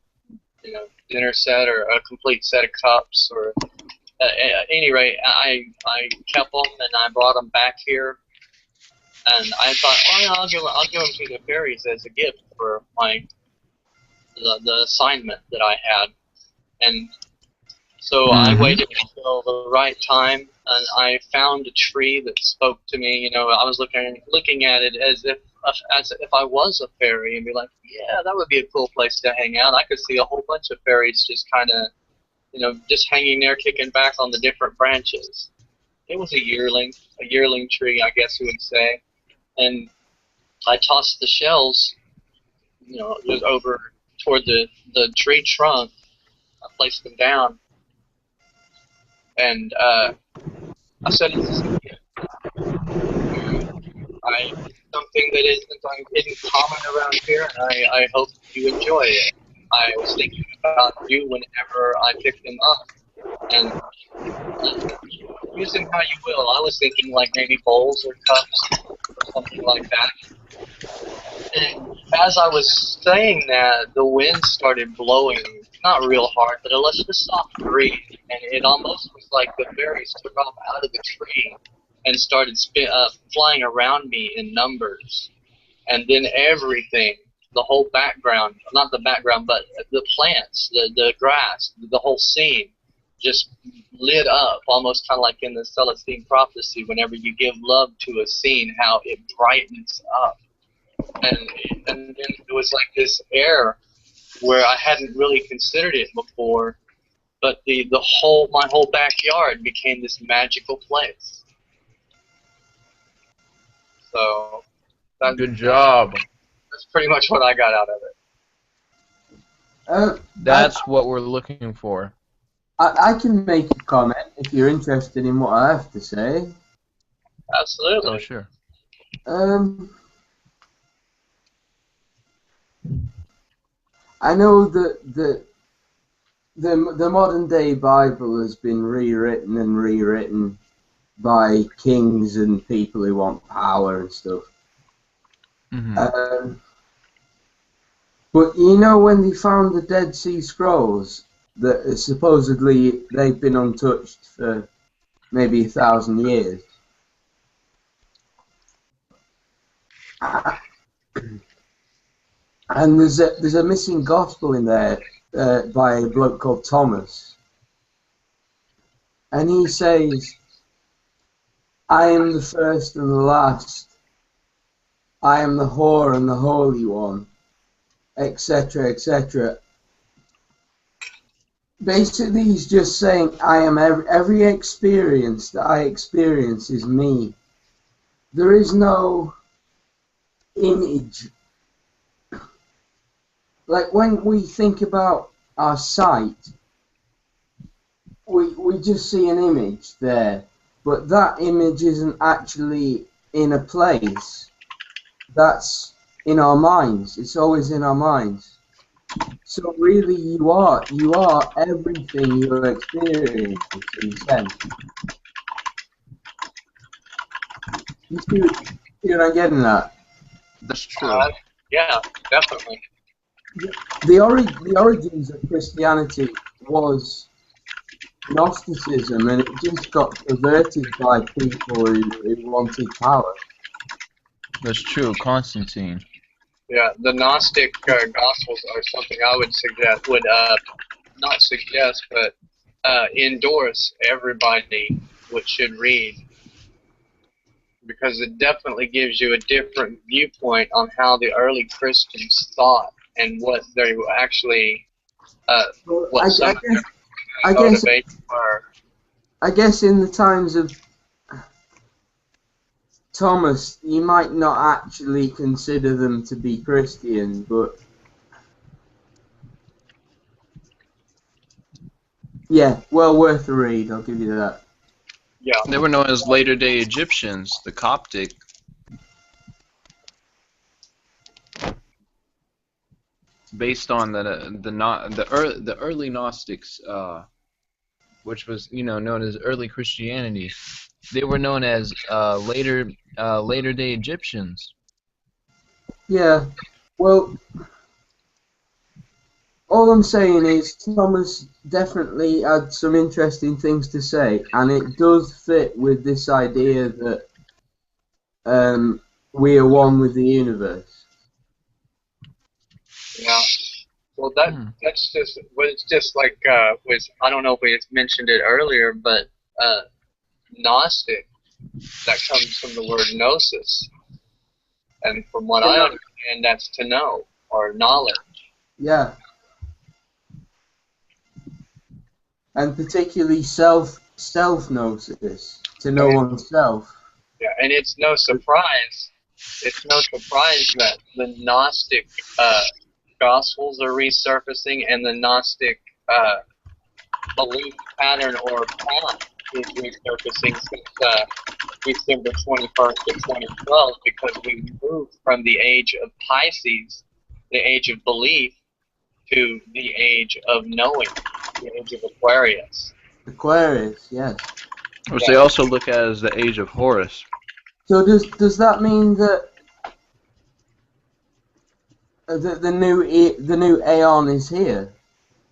you know, dinner set or a complete set of cups. Or at any rate, I kept them and I brought them back here. And I thought, oh yeah, I'll give them to the fairies as a gift for the assignment that I had. And so I waited until the right time, and I found a tree that spoke to me. You know, I was looking at it as if I was a fairy, and be like, yeah, that would be a cool place to hang out. I could see a whole bunch of fairies just kind of, you know, just hanging there, kicking back on the different branches. It was a yearling tree, I guess you would say. And I tossed the shells, you know, just over toward the tree trunk. I placed them down, and I said, "It's something that isn't common around here, and I hope you enjoy it." I was thinking about you whenever I picked them up, and use them how you will. I was thinking like maybe bowls or cups or something like that. And as I was saying that, the wind started blowing, not real hard, but just a soft breeze, and it almost was like the fairies took off out of the tree and started flying around me in numbers. And then everything, the whole background, not the background, but the plants, the grass, the whole scene, just lit up, almost kind of like in the Celestine prophecy, whenever you give love to a scene, how it brightens up. And then it was like this air where I hadn't really considered it before, but my whole backyard became this magical place. So Good job. That's pretty much what I got out of it. That's what we're looking for. I can make a comment if you're interested in what I have to say. Absolutely. Oh, sure. I know that the modern day Bible has been rewritten and rewritten by kings and people who want power and stuff. But you know, when they found the Dead Sea Scrolls, that supposedly they've been untouched for maybe 1,000 years. And there's a missing gospel in there by a bloke called Thomas. And he says, I am the first and the last. I am the whore and the holy one, etc., etc. Basically, he's just saying, I am every experience that I experience is me. There is no image. Like when we think about our sight, we just see an image there, but that image isn't actually in a place. That's in our minds. It's always in our minds. So really, you are everything you experience in a sense. You see what I'm getting at? That's true. Yeah, definitely. The origins of Christianity was Gnosticism, and it just got perverted by people who wanted power. That's true. Constantine. Yeah, the Gnostic Gospels are something I would suggest, not suggest, but endorse everybody should read, because it definitely gives you a different viewpoint on how the early Christians thought and what they were actually, what some of their motivations were. I guess in the times of Thomas, you might not actually consider them to be Christian, but yeah, well worth a read, I'll give you that. Yeah. They were known as later-day Egyptians, the Coptic. Based on the early Gnostics, which was known as early Christianity, they were known as later-day Egyptians. Yeah, well, all I'm saying is Thomas definitely had some interesting things to say, and it does fit with this idea that we are one with the universe. Yeah. Well, that's just, well, it's just like, I don't know if we mentioned it earlier, but Gnostic, that comes from the word gnosis. And from what I understand, that's to know, or knowledge. Yeah. And particularly self-gnosis, to know oneself. Yeah, and it's no surprise that the Gnostic Gospels are resurfacing, and the Gnostic belief pattern or path is resurfacing since December 21st of 2012, because we moved from the age of Pisces, the age of belief, to the age of knowing, the age of Aquarius. Aquarius, yes. Which they also look at as the age of Horus. So does that mean that the new Aeon is here?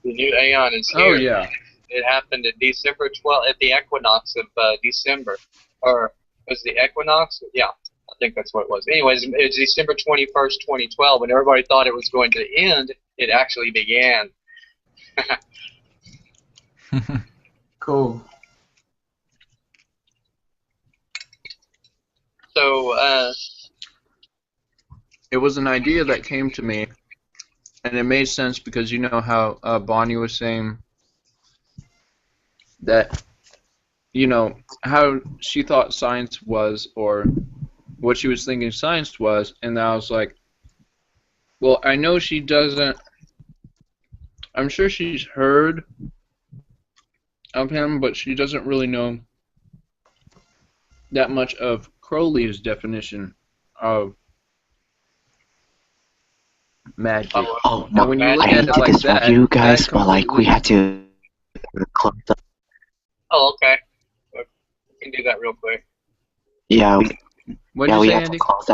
The new Aeon is here. Oh yeah. It happened at December 12th, at the equinox of December, or was the equinox? Yeah, I think that's what it was. Anyways, it's December 21st, 2012, and everybody thought it was going to end. It actually began. Cool. So, it was an idea that came to me, and it made sense because you know how Bonnie was saying that, how she thought science was, or what she was thinking science was, and I was like, well, I know she doesn't, I'm sure she's heard of him, but she doesn't really know that much of Crowley's definition of magic. Oh, Now, no, when you look I at hate it to like disrupt that, you guys, that but like we completely- had to close up. oh, okay. We can do that real quick. Yeah, What did you we say, had Andy? to close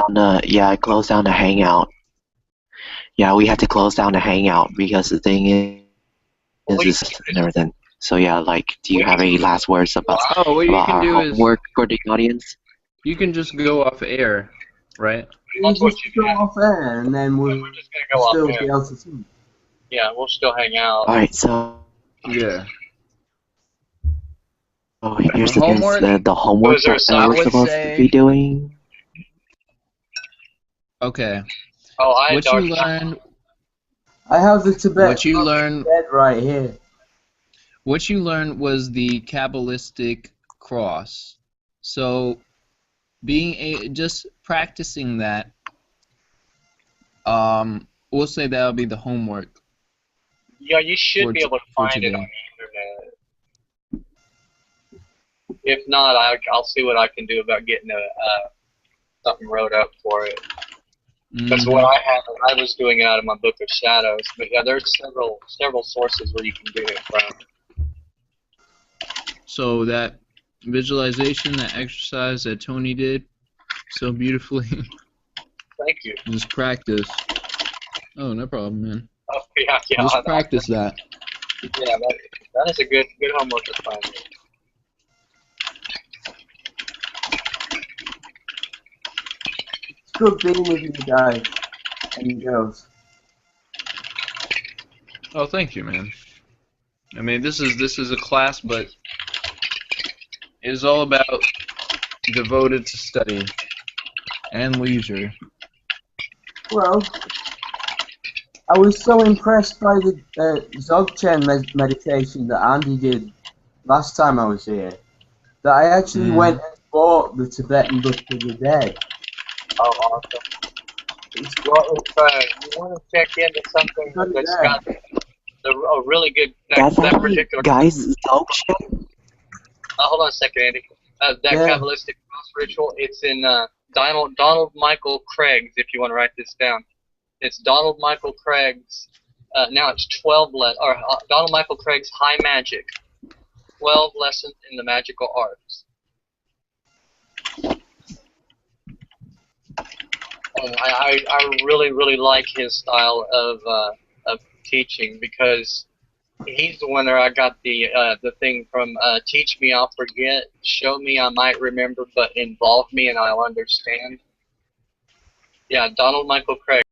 down the hangout. Yeah, we had to close down the hangout because the thing is and everything. So yeah, like, do you have any last words about Oh, what you our can do is homework for the audience? you can just go off air, right? You just go off air, and then we'll We're just gonna go still off be there. able to see. Yeah, we'll still hang out. Alright, so Yeah. here's The homework? the homework Was there a that sign? we're I would supposed say- to be doing. Okay. Oh, I What you learned? I have the Tibet What you learned? right here. What you learned was the Kabbalistic cross. So, just practicing that. We'll say that'll be the homework. Yeah, you should be able to for find it on today. the internet. If not, I'll see what I can do about getting something wrote up for it. That's what I have. I was doing it out of my book of shadows, but yeah, there's several sources where you can get it from. So that visualization, that exercise that Tony did, so beautifully. Thank you. Just practice. Oh, no problem, man. Oh, yeah, Just practice that. Yeah, that is a good homework assignment. It's good being with you guys and girls. Oh, thank you, man. I mean, this is a class, but it is all about devoted to study and leisure. Well, I was so impressed by the Dzogchen meditation that Andy did last time I was here that I actually went and bought the Tibetan Book of the Dead. Oh, awesome. Well, if you want to check into something that's got a really good that particular guys, Dzogchen? hold on a second, Andy. That Kabbalistic cross ritual, it's in Donald Michael Craig's, if you want to write this down. It's Donald Michael Craig's, now it's 12 Donald Michael Craig's High Magic, 12 Lessons in the Magical Arts. And I really, really like his style of teaching, because he's the one that I got the thing from, teach me I'll forget, show me I might remember, but involve me and I'll understand. Yeah, Donald Michael Craig.